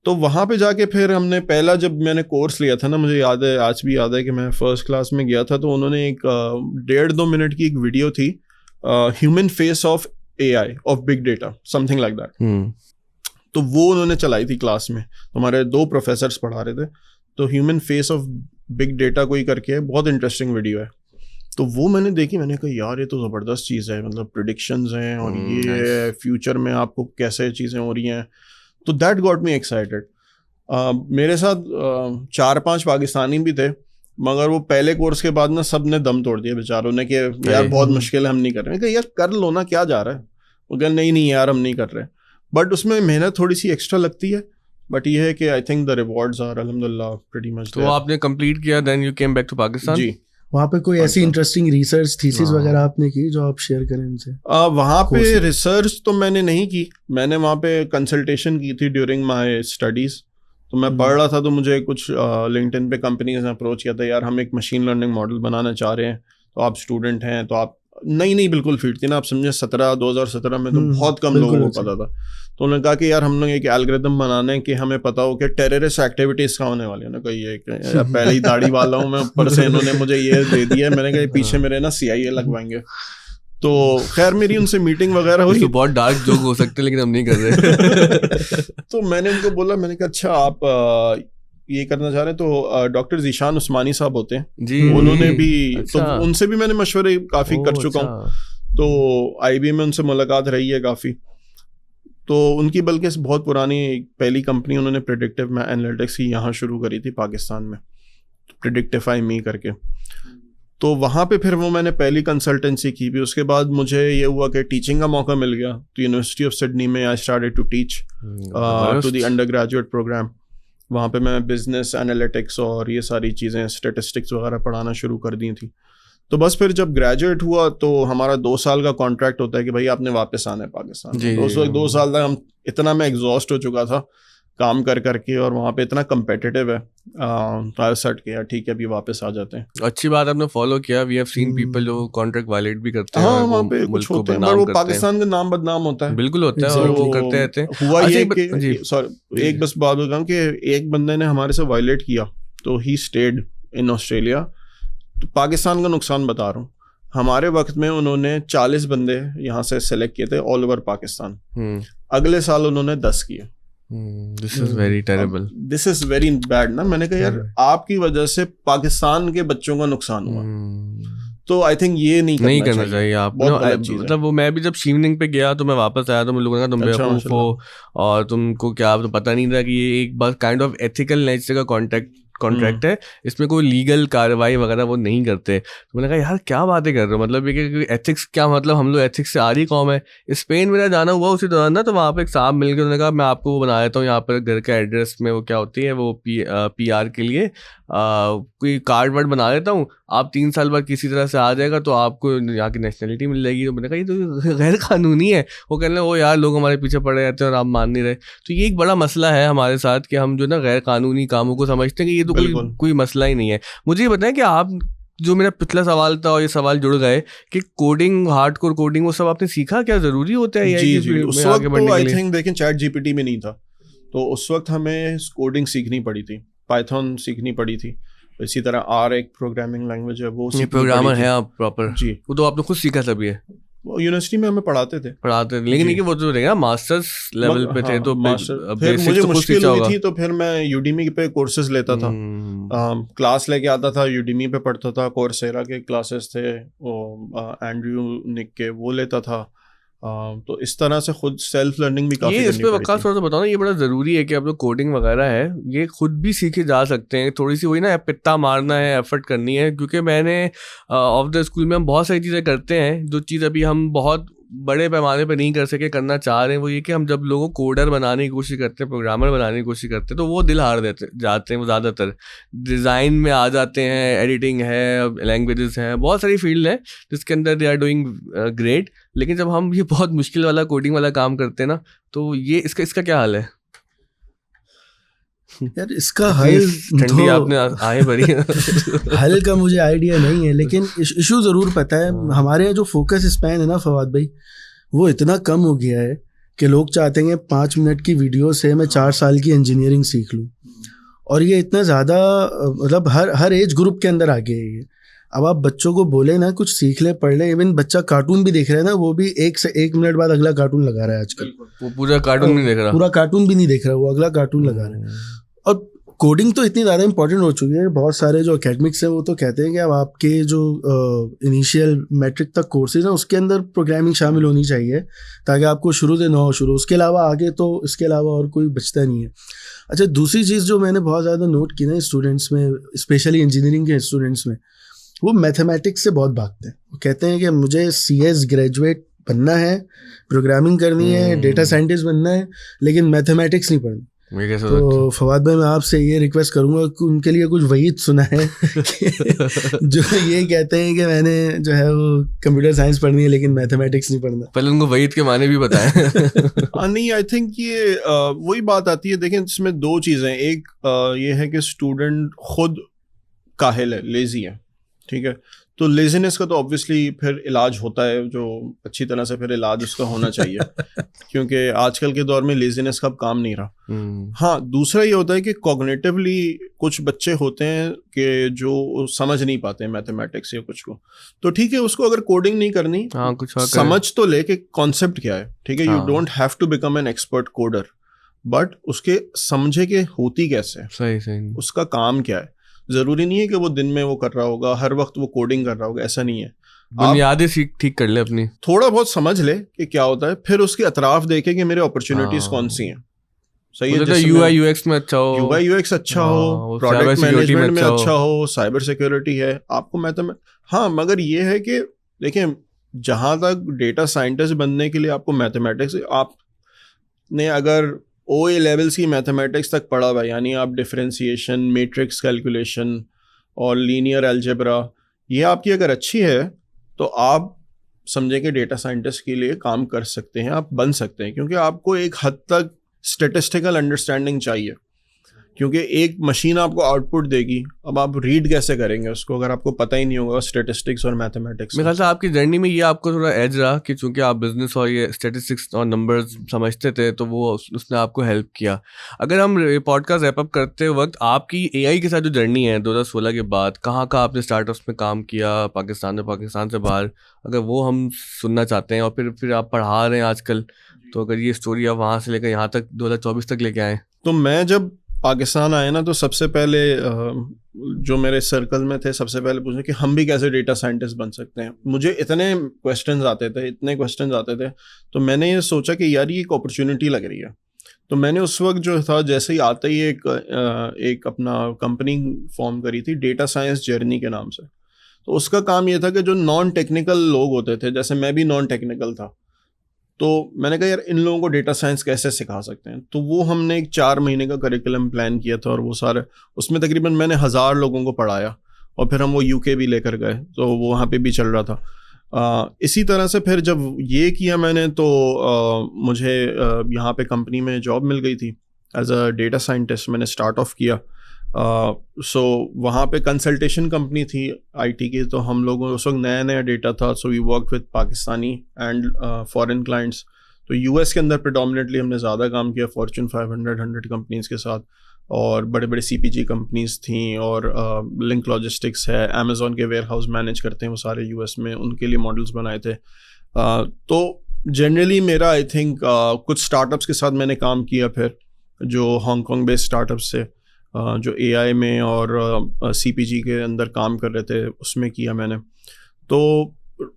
तो वहाँ पे जाके फिर हमने पहला जब मैंने कोर्स लिया था ना, मुझे याद है, आज भी याद है कि मैं फर्स्ट क्लास में गया था। तो उन्होंने एक 1.5-2 मिनट की एक वीडियो थी, human face of AI of big data, something like that. तो वो उन्होंने चलाई थी क्लास में। तो हमारे 2 प्रोफेसर्स पढ़ा रहे थे। तो human face of big data कोई करके बहुत इंटरेस्टिंग वीडियो है। तो वो मैंने देखी, मैंने कहा यार ये तो ज़बरदस्त चीज़ है, मतलब प्रेडिक्शंस हैं और ये फ्यूचर में आपको कैसे चीज़ें हो रही हैं। तो दैट गॉट मी एक्साइटेड। मेरे साथ 4-5 पाकिस्तानी भी थे, मगर वो पहले कोर्स के बाद ना सब ने दम तोड़ दिया बेचारों ने कि यार बहुत मुश्किल है, हम नहीं कर रहे। मैं यार कर लो ना, क्या जा रहा है। वो कह नहीं यार हम नहीं कर रहे। बट उसमें मेहनत थोड़ी सी एक्स्ट्रा लगती है, बट ये है कि I think the rewards are अल्हम्दुलिल्लाह प्रीटी मच। तो आपने कंप्लीट किया, then you came back to Pakistan? जी। वहाँ पे कोई ऐसी इंटरेस्टिंग रिसर्च थीसिस वगैरह आपने की जो आप शेयर करें उनसे? वहाँ पे रिसर्च तो मैंने नहीं की, मैंने वहाँ पे कंसल्टेशन की थी ड्यूरिंग माय स्टडीज़। तो मैं पढ़ रहा था तो मुझे कुछ लिंक्डइन पे कंपनीज ने अप्रोच किया था, यार हम एक मशीन लर्निंग मॉडल बनाना चाह रहे हैं, तो आप स्टूडेंट हैं, तो आप नहीं बिल्कुल फिट थी ना, आप समझे 2017 में तो बहुत कम लोगों को पता था। तो उन्होंने कहा कि यार हम लोग एक एल्गोरिथम बनाना है कि हमें पता हो कि टेररिस्ट एक्टिविटीज कहाँ होने वाली है ना। कही पहले ही दाढ़ी वाला हूँ मैं, ऊपर से इन्होंने मुझे ये दे दिया, मैंने कहा पीछे मेरे ना CIA लगवाएंगे। तो खैर मेरी उनसे मीटिंग वगैरह हुई। तो बहुत डार्क जोक हो सकते हैं लेकिन हम नहीं कर रहे। तो मैंने उनको बोला, मैंने कहा अच्छा आप ये करना चाह रहे हैं, तो डॉक्टर ज़ीशान उस्मानी साहब होते हैं जी, उन्होंने भी अच्छा। तो उनसे भी मैंने मशवरे काफ़ी कर चुका हूँ। तो IB में उनसे मुलाकात रही है काफ़ी। तो उनकी बल्कि बहुत पुरानी पहली कंपनी उन्होंने प्रेडिक्टिव एनालिटिक्स की यहाँ शुरू करी थी पाकिस्तान में, प्रेडिक्टिफाई मी करके। तो वहाँ पे फिर वो मैंने पहली कंसल्टेंसी की भी। उसके बाद मुझे ये हुआ कि टीचिंग का मौका मिल गया, तो यूनिवर्सिटी ऑफ सिडनी में I started to teach to the undergraduate program. वहाँ पे मैं बिजनेस एनालिटिक्स और ये सारी चीज़ें, स्टेटिस्टिक्स वगैरह पढ़ाना शुरू कर दी थी। तो बस फिर जब ग्रेजुएट हुआ तो हमारा 2 साल का कॉन्ट्रैक्ट होता है कि भाई आपने वापस आना है पाकिस्तान। तो उस वक्त 2 साल तक हम इतना, मैं एग्जॉस्ट हो चुका था काम कर करके, और वहाँ पे इतना कम्पिटिटिव है, तो आई सेट किया ठीक है अभी वापस आ जाते हैं। अच्छी बात आपने फॉलो किया। वी हैव सीन पीपल जो कॉन्ट्रैक्ट वायलेट भी करते हैं। हाँ, वहाँ पे कुछ होते हैं, पर वो पाकिस्तान का नाम बदनाम होता है। बिल्कुल होता है, और वो करते रहते हैं। हुआ ये कि सॉरी एक बस बात बताऊँ कि एक बंदे ने हमारे से वायलेट किया तो ही स्टेड इन ऑस्ट्रेलिया। तो पाकिस्तान का नुकसान बता रहा हूँ, हमारे वक्त में उन्होंने 40 बंदे यहाँ से सेलेक्ट किए थे ऑल ओवर पाकिस्तान। अगले साल उन्होंने 10 किए। This is very terrible, this is very bad ना। मैंने कहा यार आपकी वजह से पाकिस्तान के बच्चों का नुकसान हुआ, तो आई थिंक ये नहीं करना चाहिए आप। मतलब वो मैं भी जब शीवनिंग पे गया तो मैं वापस आया तो मुझे लोगों ने कहा तुम बेवकूफ हो और तुमको क्या तो पता नहीं था कि ये एक बार काइंड ऑफ एथिकल नेचर का कॉन्ट्रैक्ट है, इसमें कोई लीगल कार्रवाई वगैरह वो नहीं करते। तो मैंने कहा यार क्या बातें कर रहे हो, मतलब ये एथिक्स क्या, मतलब हम लोग एथिक्स से आ रही कौम है। स्पेन मेरा जाना हुआ उसी दौरान ना, तो वहाँ पे एक साहब मिल के उन्होंने कहा मैं आपको वो बना देता हूँ यहाँ पर घर का एड्रेस में वो क्या होती है वो PR के लिए कोई कार्ड वर्ड बना देता हूँ, आप 3 साल बाद किसी तरह से आ जाएगा तो आपको यहाँ की नेशनलिटी मिल जाएगी। तो मैंने कहा ये तो गैर कानूनी है। वो कहने वो यार लोग हमारे पीछे पड़े रहते हैं और आप मान नहीं रहे। तो ये एक बड़ा मसला है हमारे साथ कि हम जो ना गैर कानूनी कामों को समझते हैं कि ये तो कोई मसला ही नहीं है। मुझे ये बताएं कि आप, जो मेरा पिछला सवाल था और ये सवाल जुड़ गए कि कोडिंग, हार्डकोर कोडिंग वो सब आपने सीखा, क्या जरूरी होता है? जी, उस वक्त तो आई थिंक देखें चैट GPT में नहीं था, तो उस वक्त हमें कोडिंग सीखनी पड़ी थी, पाइथन सीखनी पड़ी थी। इसी तरह R एक प्रोग्रामिंग लैंग्वेज है, वो प्रोग्रामर है आप प्रॉपर? जी, वो तो आपने खुद सीखा तभी है? वो यूनिवर्सिटी में हमें पढ़ाते थे लेकिन ये वो तो रहेगा मास्टर्स लेवल पे थे, तो फिर मुझे मुश्किल हुई थी तो फिर मैं यूडीमी पे कोर्सेज लेता था, क्लास लेके आता था, यूडीमी पे पढ़ता था, कोर्सेरा के क्लासेस थे वो एंड्रयू निक के, वो लेता था। तो इस तरह से खुद सेल्फ लर्निंग भी काफी ये इस पे वकास थोड़ा सा बताओ ना, ये बड़ा जरूरी है कि आप लोग कोडिंग वगैरह है ये खुद भी सीखे जा सकते हैं। थोड़ी सी वही ना पित्ता मारना है, एफर्ट करनी है, क्योंकि मैंने ऑफ द स्कूल में हम बहुत सारी चीज़ें करते हैं जो चीज़ अभी हम बहुत बड़े पैमाने पर नहीं कर सके, करना चाह रहे हैं। वो ये कि हम जब लोगों को कोडर बनाने की कोशिश करते हैं, प्रोग्रामर बनाने की कोशिश करते हैं, तो वो दिल हार जाते हैं। वो ज़्यादातर डिज़ाइन में आ जाते हैं, एडिटिंग है, लैंग्वेजेस हैं, बहुत सारी फील्ड है जिसके अंदर दे आर डूइंग ग्रेट। लेकिन जब हम ये बहुत मुश्किल वाला कोडिंग वाला काम करते हैं ना, तो ये इसका क्या हाल है यार? इसका हल ठंडी आपने आए भरी हल का मुझे आइडिया नहीं है, लेकिन इशू ज़रूर पता है। हमारे यहाँ जो फोकस स्पैन है ना फवाद भाई, वो इतना कम हो गया है कि लोग चाहते हैं 5 मिनट की वीडियो से मैं 4 साल की इंजीनियरिंग सीख लूँ, और ये इतना ज़्यादा मतलब हर एज ग्रुप के अंदर आ गया है ये। अब आप बच्चों को बोले ना कुछ सीख ले, पढ़ ले, इवन बच्चा कार्टून भी देख रहा है ना, वो भी 1 से 1 मिनट बाद अगला कार्टून लगा रहा है आजकल। वो पूरा कार्टून नहीं देख रहा, पूरा कार्टून भी नहीं देख रहा, वो अगला कार्टून लगा रहा है। और कोडिंग तो इतनी ज़्यादा इंपॉर्टेंट हो चुकी है, बहुत सारे जो एकेडमिक्स हैं वो तो कहते हैं कि अब आपके जो इनिशियल मैट्रिक तक कोर्सेज हैं उसके अंदर प्रोग्रामिंग शामिल होनी चाहिए, ताकि आपको शुरू से ना हो शुरू, उसके अलावा आगे तो इसके अलावा और कोई बचता नहीं है। अच्छा, दूसरी चीज़ जो मैंने बहुत ज़्यादा नोट की ना स्टूडेंट्स में, स्पेशली इंजीनियरिंग के स्टूडेंट्स में, वो मैथमेटिक्स से बहुत भागते हैं। वो कहते हैं कि मुझे CS ग्रेजुएट बनना है, प्रोग्रामिंग करनी है, डेटा साइंटिस्ट बनना है, लेकिन मैथमेटिक्स नहीं पढ़नी। तो फवाद भाई मैं आपसे ये रिक्वेस्ट करूंगा कि उनके लिए कुछ वहीद सुना है जो ये कहते हैं कि मैंने जो है वो कंप्यूटर साइंस पढ़नी है लेकिन मैथमेटिक्स नहीं पढ़ना। पहले उनको वहीद के माने भी बताएं। नहीं, आई थिंक ये वही बात आती है। देखें, इसमें 2 चीज़ें, एक ये है कि स्टूडेंट खुद काहिल है, लेजी है, ठीक है। तो लेजीनेस का तो ऑब्वियसली फिर इलाज होता है, जो अच्छी तरह से फिर इलाज उसका होना चाहिए क्योंकि आजकल के दौर में लेजीनेस का काम नहीं रहा। हाँ, दूसरा ये होता है कि कॉग्निटिवली कुछ बच्चे होते हैं कि जो समझ नहीं पाते मैथमेटिक्स या कुछ को, तो ठीक है, उसको अगर कोडिंग नहीं करनी, हाँ, कुछ समझ तो ले कि कॉन्सेप्ट क्या है, ठीक है। You don't have to become an expert coder, but उसके समझे कि होती कैसे, सही उसका काम क्या है। जरूरी नहीं है कि वो दिन में वो कर रहा होगा, हर वक्त वो कोडिंग कर रहा होगा, ऐसा नहीं है। बुनियादें ठीक कर ले अपनी, थोड़ा बहुत समझ ले कि क्या होता है, फिर उसके अतराफ देखे कि मेरे अपॉर्चुनिटीज कौन सी हैं। सही है, UI UX में अच्छा हो, UI UX अच्छा हो, प्रोडक्ट मैनेजमेंट में अच्छा हो, साइबर सिक्योरिटी है, आपको हाँ, मगर ये है कि देखें, जहाँ तक डेटा साइंटिस्ट बनने के लिए आपको मैथमेटिक्स, आपने अगर OA लेवल्स की मैथमेटिक्स तक पढ़ा हुआ, यानी आप डिफरेंशिएशन, मैट्रिक्स कैलकुलेशन और लीनियर अलजेब्रा, ये आपकी अगर अच्छी है तो आप समझें कि डेटा साइंटिस्ट के लिए काम कर सकते हैं, आप बन सकते हैं, क्योंकि आपको एक हद तक स्टैटिस्टिकल अंडरस्टैंडिंग चाहिए, क्योंकि एक मशीन आपको आउटपुट देगी, अब आप रीड कैसे करेंगे उसको अगर आपको पता ही नहीं होगा स्टैटिस्टिक्स और मैथमेटिक्स। मेरे ख्याल से आपकी जर्नी में ये आपको थोड़ा एज रहा कि चूंकि आप बिजनेस और ये स्टैटिस्टिक्स और नंबर्स समझते थे, तो वो उसने आपको हेल्प किया। अगर हम पॉडकास्ट रैप अप करते वक्त आपकी AI के साथ जो जर्नी है 2016 के बाद, कहाँ आपने स्टार्टअप्स में काम किया पाकिस्तान में, पाकिस्तान से बाहर, अगर वो हम सुनना चाहते हैं, और फिर आप पढ़ा रहे हैं आजकल, तो अगर ये स्टोरी आप वहाँ से लेकर यहाँ तक 2024 तक लेके आए। तो मैं जब पाकिस्तान आए ना, तो सबसे पहले जो मेरे सर्कल में थे, सबसे पहले पूछे कि हम भी कैसे डेटा साइंटिस्ट बन सकते हैं। मुझे इतने क्वेश्चंस आते थे, तो मैंने ये सोचा कि यार ये एक अपॉर्चुनिटी लग रही है। तो मैंने उस वक्त जो था, जैसे ही आते ही एक अपना कंपनी फॉर्म करी थी, डेटा साइंस जर्नी के नाम से। तो उसका काम ये था कि जो नॉन टेक्निकल लोग होते थे, जैसे मैं भी नॉन टेक्निकल था, तो मैंने कहा यार इन लोगों को डेटा साइंस कैसे सिखा सकते हैं। तो वो हमने एक 4 महीने का करिकुलम प्लान किया था, और वो सारे उसमें तकरीबन मैंने 1000 लोगों को पढ़ाया, और फिर हम वो UK भी लेकर गए, तो वो वहाँ पे भी चल रहा था। इसी तरह से फिर जब ये किया मैंने, तो मुझे यहाँ पे कंपनी में जॉब मिल गई थी एज अ डेटा साइंटिस्ट। मैंने स्टार्ट ऑफ किया। सो वहाँ पे कंसल्टेशन कंपनी थी IT की, तो हम लोगों उस वक्त नया डेटा था, so we work with Pakistani and foreign clients. तो US के अंदर प्रेडोमिनेटली हमने ज़्यादा काम किया, फॉर्चून 500 100 कंपनीज़ के साथ, और बड़े बड़े CPG कंपनीज़ थी, और लिंक लॉजिस्टिक्स है, अमेज़ॉन के वेयर हाउस मैनेज करते हैं वो सारे US में, उनके लिए मॉडल्स बनाए थे। तो जनरली मेरा आई थिंक कुछ स्टार्टअप्स के साथ मैंने काम किया, फिर जो हांगकॉन्ग बेस्ड स्टार्टअप्स से जो AI में और CPG के अंदर काम कर रहे थे, उसमें किया मैंने। तो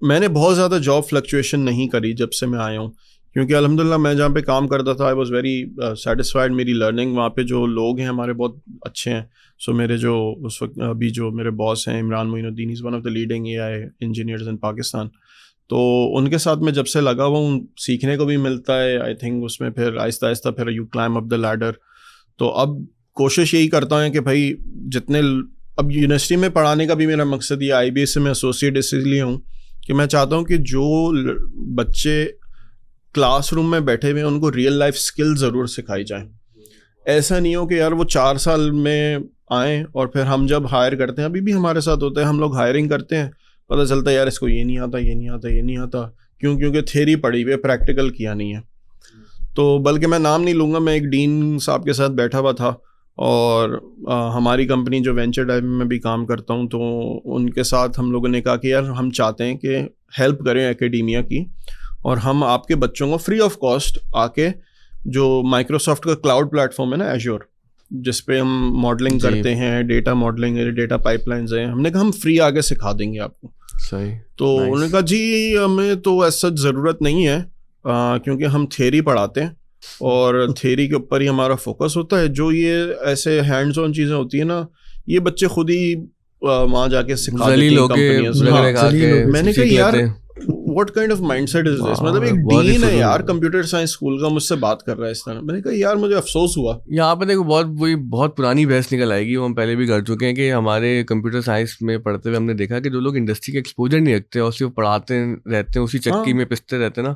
मैंने बहुत ज़्यादा जॉब फ्लक्चुएशन नहीं करी जब से मैं आया हूँ, क्योंकि अल्हम्दुलिल्लाह मैं जहाँ पे काम करता था, आई वाज वेरी सेटिस्फाइड। मेरी लर्निंग, वहाँ पे जो लोग हैं हमारे बहुत अच्छे हैं। सो मेरे जो उस वक्त अभी जो मेरे बॉस हैं, Imran Moinuddin, is one of the leading AI engineers in Pakistan. तो उनके साथ मैं जब से लगा हुआ हूँ, सीखने को भी मिलता है। आई थिंक उसमें फिर आहिस्ता आहिस्ता फिर you climb up the ladder. तो अब कोशिश यही करता हूँ कि भाई जितने, अब यूनिवर्सिटी में पढ़ाने का भी मेरा मकसद ये IBS से मैं एसोसिएट इसलिए हूँ कि मैं चाहता हूँ कि जो बच्चे क्लासरूम में बैठे हुए हैं उनको रियल लाइफ स्किल ज़रूर सिखाई जाए। ऐसा नहीं हो कि यार वो 4 साल में आएँ और फिर हम जब हायर करते हैं, अभी भी हमारे साथ होता है, हम लोग हायरिंग करते हैं, पता चलता है यार इसको ये नहीं आता। क्योंकि थ्योरी पढ़ी हुई है, प्रैक्टिकल किया नहीं है। तो बल्कि मैं नाम नहीं लूँगा, मैं एक डीन साहब के साथ बैठा हुआ था, और हमारी कंपनी जो वेंचर टाइप में भी काम करता हूँ, तो उनके साथ हम लोगों ने कहा कि यार हम चाहते हैं कि हेल्प करें एकेडेमिया की, और हम आपके बच्चों को फ्री ऑफ कॉस्ट आके, जो माइक्रोसॉफ्ट का क्लाउड प्लेटफॉर्म है ना एज्योर, जिस पे हम मॉडलिंग करते हैं, डेटा मॉडलिंग, डेटा पाइपलाइंस हैं, हमने कहा हम फ्री आगे सिखा देंगे आपको। सही। तो उन्होंने कहा जी हमें तो ऐसा ज़रूरत नहीं है, क्योंकि हम थ्योरी पढ़ाते हैं और थ्योरी के ऊपर ही हमारा फोकस होता है। जो ये ऐसे हैंड्स ऑन चीज़ें होती है ना, ये बच्चे खुद ही वहाँ जाके सिखा देती हैं कंपनियां। मैंने कहा यार what kind of mindset is this, मतलब एक डीन है यार कंप्यूटर साइंस स्कूल का, मुझसे बात कर रहा है इस तरह। मैंने कहा यार मुझे अफसोस हुआ। यहाँ पे देखो बहुत पुरानी बहस निकल आएगी, वो हम पहले भी कर चुके हैं कि हमारे कंप्यूटर साइंस में पढ़ते हुए हमने देखा कि जो लोग इंडस्ट्री के एक्सपोजर नहीं रखते और सिर्फ पढ़ाते रहते हैं, उसी चक्की में पिसते रहते हैं ना,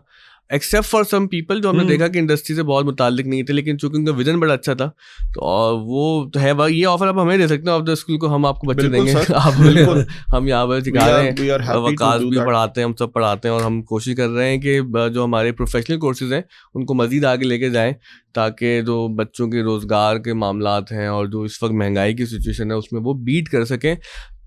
एक्सेप्ट फॉर सम पीपल जो हमने देखा कि इंडस्ट्री से बहुत मुताल्लिक नहीं थे, लेकिन चूंकि उनका विजन बड़ा अच्छा था, तो वो तो है ये ऑफर आप हमें दे सकते हैं, ऑफ द स्कूल को हम आपको बच्चे देंगे। आप हम यहाँ पर सिखा रहे हैं, वकास भी पढ़ाते हैं, हम सब पढ़ाते हैं, और हम कोशिश कर रहे हैं कि जो हमारे प्रोफेशनल कोर्सेज हैं उनको मजीद आगे लेके जाएं, ताकि जो बच्चों के रोज़गार के मामलात हैं और जो इस वक्त महंगाई की सिचुएशन है उसमें वो बीट कर सकें।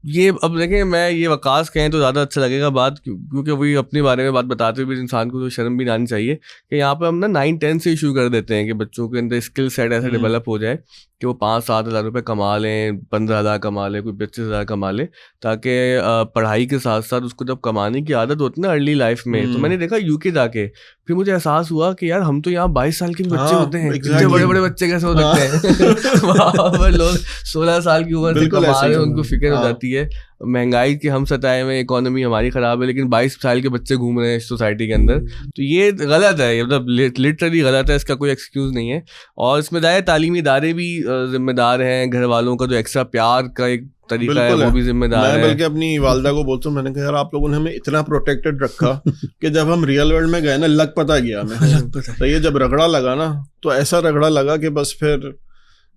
ये अब देखें, मैं ये वकास कहें तो ज़्यादा अच्छा लगेगा बात, क्योंकि वही अपने बारे में बात बताते हुए इंसान को तो शर्म भी ना आनी चाहिए कि यहाँ पे हम ना 9-10 से इशू कर देते हैं कि बच्चों के अंदर स्किल सेट ऐसा डेवलप हो जाए कि वो 5-7 हज़ार रुपये कमा लें, 15 हज़ार कमा लें, कोई 25 हज़ार कमा ले, ताकि पढ़ाई के साथ साथ उसको जब कमाने की आदत होती है ना अर्ली लाइफ में। तो मैंने देखा UK जाके फिर मुझे एहसास हुआ कि यार हम तो यहाँ 22 साल के भी बच्चे हाँ, होते हैं, इतने exactly. बड़े बड़े बच्चे कैसे हो सकते हैं। वहाँ पर लोग 16 साल की उम्र से बिल्कुल कमा ऐसे रहे ही हैं, है। उनको फिक्र हो हाँ। जाती है। महंगाई के हम सताए में, इकोनॉमी हमारी खराब है, लेकिन 22 साल के बच्चे घूम रहे हैं सोसाइटी के अंदर। तो ये गलत है, मतलब लिटरली गलत है, इसका कोई एक्सक्यूज नहीं है। और इसमें ज़ाहिर तालीमी इदारे भी जिम्मेदार हैं, घर वालों का जो एक्स्ट्रा प्यार का एक तरीका है बिल्कुल वो भी जिम्मेदार मैं है। बल्कि अपनी वालदा को बोलता हूँ, मैंने कहा यार आप लोगों ने हमें इतना प्रोटेक्टेड रखा कि जब हम रियल वर्ल्ड में गए ना, लग पता गया हमें। तो ये जब रगड़ा लगा ना, तो ऐसा रगड़ा लगा कि बस फिर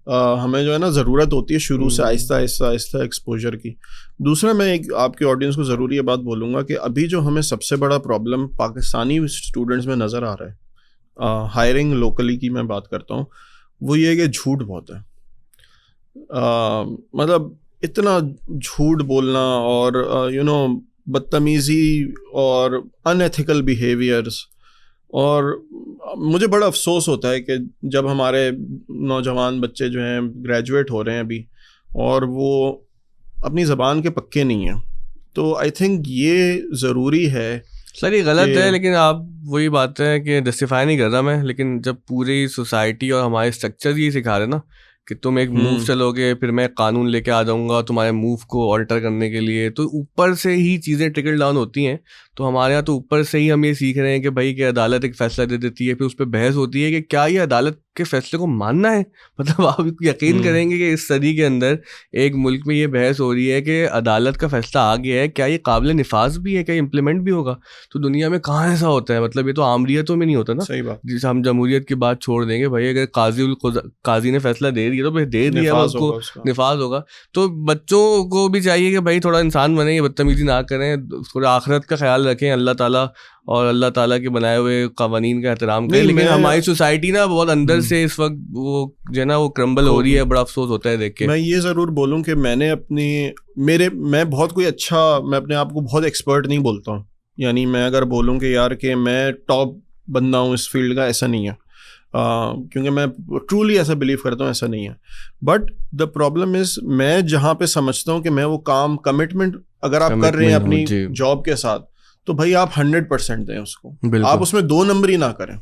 हमें जो है ना ज़रूरत होती है शुरू से आहिस्ता आहिस्ता आहिस्ता एक्सपोजर की। दूसरा मैं एक आपकी ऑडियंस को ज़रूर ये बात बोलूँगा कि अभी जो हमें सबसे बड़ा प्रॉब्लम पाकिस्तानी स्टूडेंट्स में नज़र आ रहा है, हायरिंग लोकली की मैं बात करता हूँ, वो ये है कि झूठ बहुत है। मतलब इतना झूठ बोलना और बदतमीज़ी और अनएथिकल बिहेवियर्स। और मुझे बड़ा अफसोस होता है कि जब हमारे नौजवान बच्चे जो हैं ग्रेजुएट हो रहे हैं अभी, और वो अपनी ज़बान के पक्के नहीं हैं, तो आई थिंक ये ज़रूरी है। सर ये गलत है, लेकिन आप वही बात है कि जस्टिफाई नहीं कर रहा मैं, लेकिन जब पूरी सोसाइटी और हमारे स्ट्रक्चर ये सिखा रहे ना कि तुम एक मूव चलोगे फिर मैं कानून लेके आ जाऊंगा तुम्हारे मूव को ऑल्टर करने के लिए, तो ऊपर से ही चीज़ें ट्रिकल डाउन होती हैं। तो हमारे यहाँ तो ऊपर से ही हम ये सीख रहे हैं कि भाई कि अदालत एक फ़ैसला दे देती है, फिर उस पर बहस होती है कि क्या ये अदालत के फैसले को मानना है। मतलब आप यकीन करेंगे कि इस सदी के अंदर एक मुल्क में ये बहस हो रही है कि अदालत का फैसला आ गया है, क्या ये काबिल निफाज भी है, क्या इम्प्लीमेंट भी होगा। तो दुनिया में कहाँ ऐसा होता है, मतलब ये तो आमरीतों में नहीं होता ना। सही बात। जिसे हम जमहूरियत की बात छोड़ देंगे, भाई अगर काजी ने फैसला दे दिया तो भाई दे दिया, उसको निफाज होगा। तो बच्चों को भी चाहिए कि भाई थोड़ा इंसान बने, बदतमीजी ना करें, थोड़ा आखिरत का ख्याल रखें, अल्लाह ताला और अल्लाह ताला के बनाए हुए कवानीन का एहतराम करें। लेकिन हमारी सोसाइटी ना बहुत अंदर से इस वक्त वो जो है ना वो क्रम्बल हो रही है, बड़ा अफसोस होता है देख के। मैं ये ज़रूर बोलूँ कि मैं बहुत कोई अच्छा, मैं अपने आप को बहुत एक्सपर्ट नहीं बोलता हूँ। यानी मैं अगर बोलूँ कि यार कि मैं टॉप बंदा हूँ इस फील्ड का, ऐसा नहीं है। क्योंकि मैं ट्रूली ऐसा बिलीव करता हूँ, ऐसा नहीं है। बट द प्रॉब्लम इज़, मैं जहाँ पे समझता हूँ कि मैं वो काम कमिटमेंट अगर आप कर रहे हैं अपनी जॉब के साथ, तो भाई आप 100% दें उसको, आप उसमें 2 नंबर ही ना करें।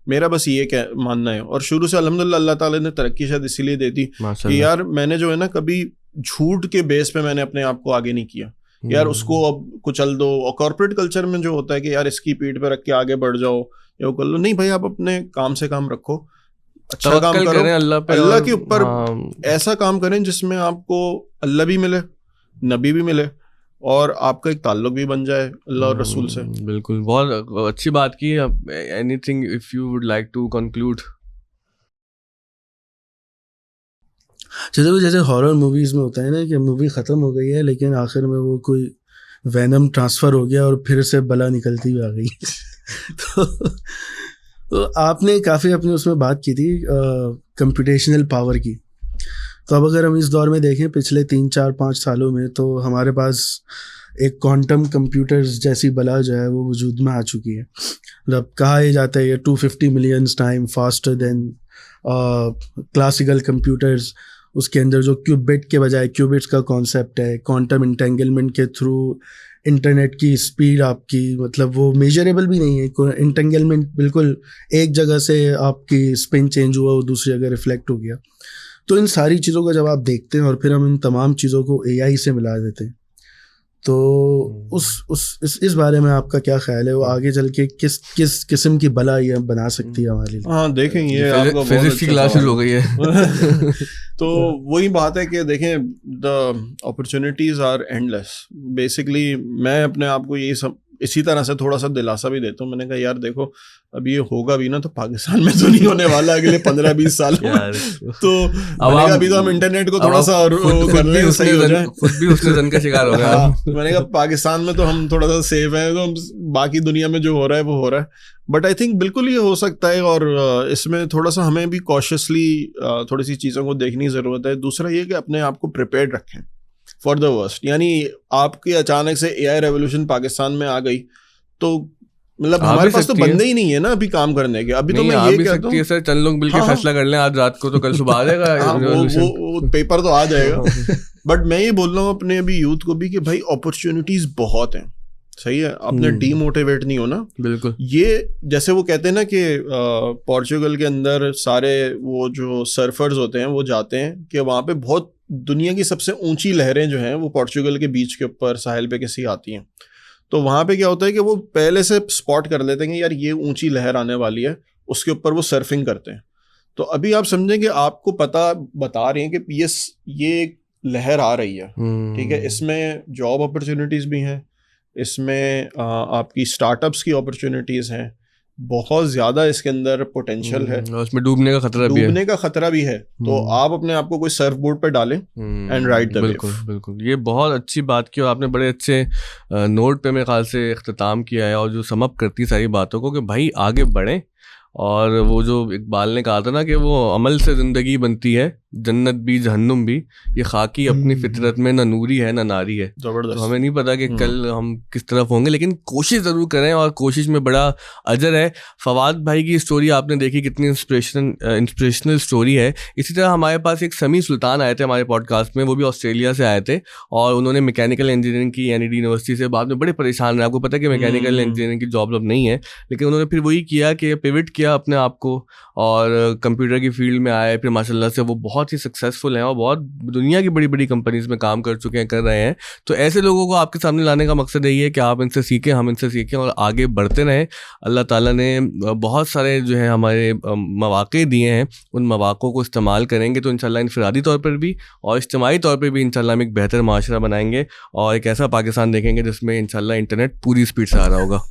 मेरा बस ये मानना है। और शुरू से अल्हम्दुलिल्लाह अल्लाह ताला ने तरक्की शायद इसीलिए दे दी कि यार मैंने जो है ना कभी झूठ के बेस पे मैंने अपने आप को आगे नहीं किया। यार उसको अब कुचल दो, और कॉर्पोरेट कल्चर में जो होता है कि यार इसकी पीठ पे रख के आगे बढ़ जाओ या वो कर लो, नहीं भाई आप अपने काम से काम रखो, अच्छा काम करो, अल्लाह के ऊपर ऐसा काम करें जिसमें आपको अल्लाह भी मिले, नबी भी मिले, और आपका एक ताल्लुक भी बन जाए अल्लाह और रसूल से। बिल्कुल, बहुत अच्छी बात की। Anything if you would like to conclude? जैसे हॉरर मूवीज़ में होता है ना कि मूवी ख़त्म हो गई है लेकिन आखिर में वो कोई वैनम ट्रांसफ़र हो गया और फिर से बला निकलती हुई आ गई। तो आपने काफ़ी अपने उसमें बात की थी कंप्यूटेशनल पावर की। तो अब अगर हम इस दौर में देखें पिछले 3-4-5 सालों में, तो हमारे पास एक क्वांटम कंप्यूटर्स जैसी बला जो है वो वजूद में आ चुकी है। मतलब कहा यह जाता है ये 250 million time faster than classical computers. उसके अंदर जो क्यूबिट के बजाय क्यूबिट्स का कॉन्सेप्ट है, क्वांटम इंटेंगलमेंट के थ्रू इंटरनेट की स्पीड आपकी, मतलब वो मेजरेबल भी नहीं है। इंटेंगलमेंट बिल्कुल एक जगह से आपकी स्पिन चेंज हुआ वो दूसरी जगह रिफ्लेक्ट हो गया। तो इन सारी चीज़ों को जब आप देखते हैं और फिर हम इन तमाम चीज़ों को AI से मिला देते हैं, तो इस बारे में आपका क्या ख्याल है? वो आगे चल के किस किस्म की बला ये बना सकती है हमारे लिए? हाँ देखें, ये आपका फिजिक्स की क्लास शुरू हो गई है। तो वही बात है कि देखें, the opportunities are endless. Basically मैं अपने आप को यही सब इसी तरह से थोड़ा सा दिलासा भी देता हूँ। मैंने कहा यार देखो, अब ये होगा भी ना तो पाकिस्तान में तो नहीं होने वाला अगले 15-20 साल में। तो अब अभी तो हम इंटरनेट को थोड़ा सा कर ले, सही हो जाए। खुद भी उसने जन का शिकार हो गया। मैंने कहा पाकिस्तान में तो हम थोड़ा सा सेफ हैं, तो हम बाकी दुनिया में जो हो रहा है वो हो रहा है। बट आई थिंक बिल्कुल ये हो सकता है, और इसमें थोड़ा सा हमें भी कॉशियसली थोड़ी सी चीज़ों को देखने की ज़रूरत है। दूसरा ये कि अपने आप को प्रिपेयर्ड रखें फॉर द वर्स्ट। यानी आपकी अचानक से AI रेवोल्यूशन पाकिस्तान में आ गई, तो मतलब हमारे पास तो बंदे ही नहीं है ना अभी काम करने के। अभी तो मैं ये कहता हूँ सर, चंद लोग मिलकर फैसला कर लें आज रात को, तो कल सुबह आ जाएगा। वो पेपर तो आ जाएगा। बट मैं ये बोल रहा हूँ अपने अभी यूथ को भी कि भाई अपॉर्चुनिटीज बहुत हैं, सही है, आपने डीमोटिवेट नहीं होना। बिल्कुल। ये जैसे वो कहते हैं ना कि पोर्चुगल के अंदर सारे वो जो सर्फर्स होते हैं वो जाते हैं कि वहाँ पे बहुत दुनिया की सबसे ऊंची लहरें जो हैं वो पोर्चुगल के बीच के ऊपर साहिल पे किसी आती हैं, तो वहाँ पे क्या होता है कि वो पहले से स्पॉट कर लेते हैं कि यार ये ऊंची लहर आने वाली है, उसके ऊपर वो सर्फिंग करते हैं। तो अभी आप समझें कि आपको पता बता रहे हैं कि ये लहर आ रही है, ठीक है, इसमें जॉब अपॉर्चुनिटीज़ भी हैं, इसमें आपकी स्टार्टअप्स की अपॉर्चुनिटीज़ हैं, बहुत ज़्यादा इसके अंदर पोटेंशियल है, उसमें डूबने का खतरा भी है। तो आप अपने आप को कोई सर्फ बोर्ड पर डालें एंड राइड द वेव। बिल्कुल बिल्कुल, ये बहुत अच्छी बात की और आपने बड़े अच्छे नोट पे मेरे ख्याल से इख्तिताम किया है, और जो सम अप करती सारी बातों को कि भाई आगे बढ़ें। और वो जो इकबाल ने कहा था ना कि वो अमल से ज़िंदगी बनती है, जन्नत भी जहन्नुम भी, ये खाकी अपनी फितरत में ना नूरी है ना नारी है। जबरदस्त। तो हमें नहीं पता कि कल हम किस तरफ होंगे, लेकिन कोशिश ज़रूर करें और कोशिश में बड़ा अजर है। फवाद भाई की स्टोरी आपने देखी, कितनी इंस्पिरेशनल स्टोरी है। इसी तरह हमारे पास एक समी सुल्तान आए थे हमारे पॉडकास्ट में, वो भी ऑस्ट्रेलिया से आए थे और उन्होंने मैकेनिकल इंजीनियरिंग की NED यूनिवर्सिटी से, बाद में बड़े परेशान रहे। आपको पता है कि मैकेनिकल इंजीनियरिंग की जॉब अब नहीं है, लेकिन उन्होंने फिर वही किया कि पिविट किया अपने आप को और कंप्यूटर की फील्ड में आए। फिर माशाल्लाह से वो बहुत ही सक्सेसफुल हैं और बहुत दुनिया की बड़ी बड़ी कंपनीज में काम कर चुके हैं, कर रहे हैं। तो ऐसे लोगों को आपके सामने लाने का मकसद यही है कि आप इनसे सीखें, हम इनसे सीखें और आगे बढ़ते रहें। अल्लाह ताला ने बहुत सारे जो है हमारे मौक़े दिए हैं, उन मौक़ों को इस्तेमाल करेंगे तो इंशाल्लाह इनफरादी तौर पर भी और इज्तिमाई तौर पर भी इंशाल्लाह हम एक बेहतर माशरा बनाएंगे और एक ऐसा पाकिस्तान देखेंगे जिसमें इंशाल्लाह इंटरनेट पूरी स्पीड से आ रहा होगा।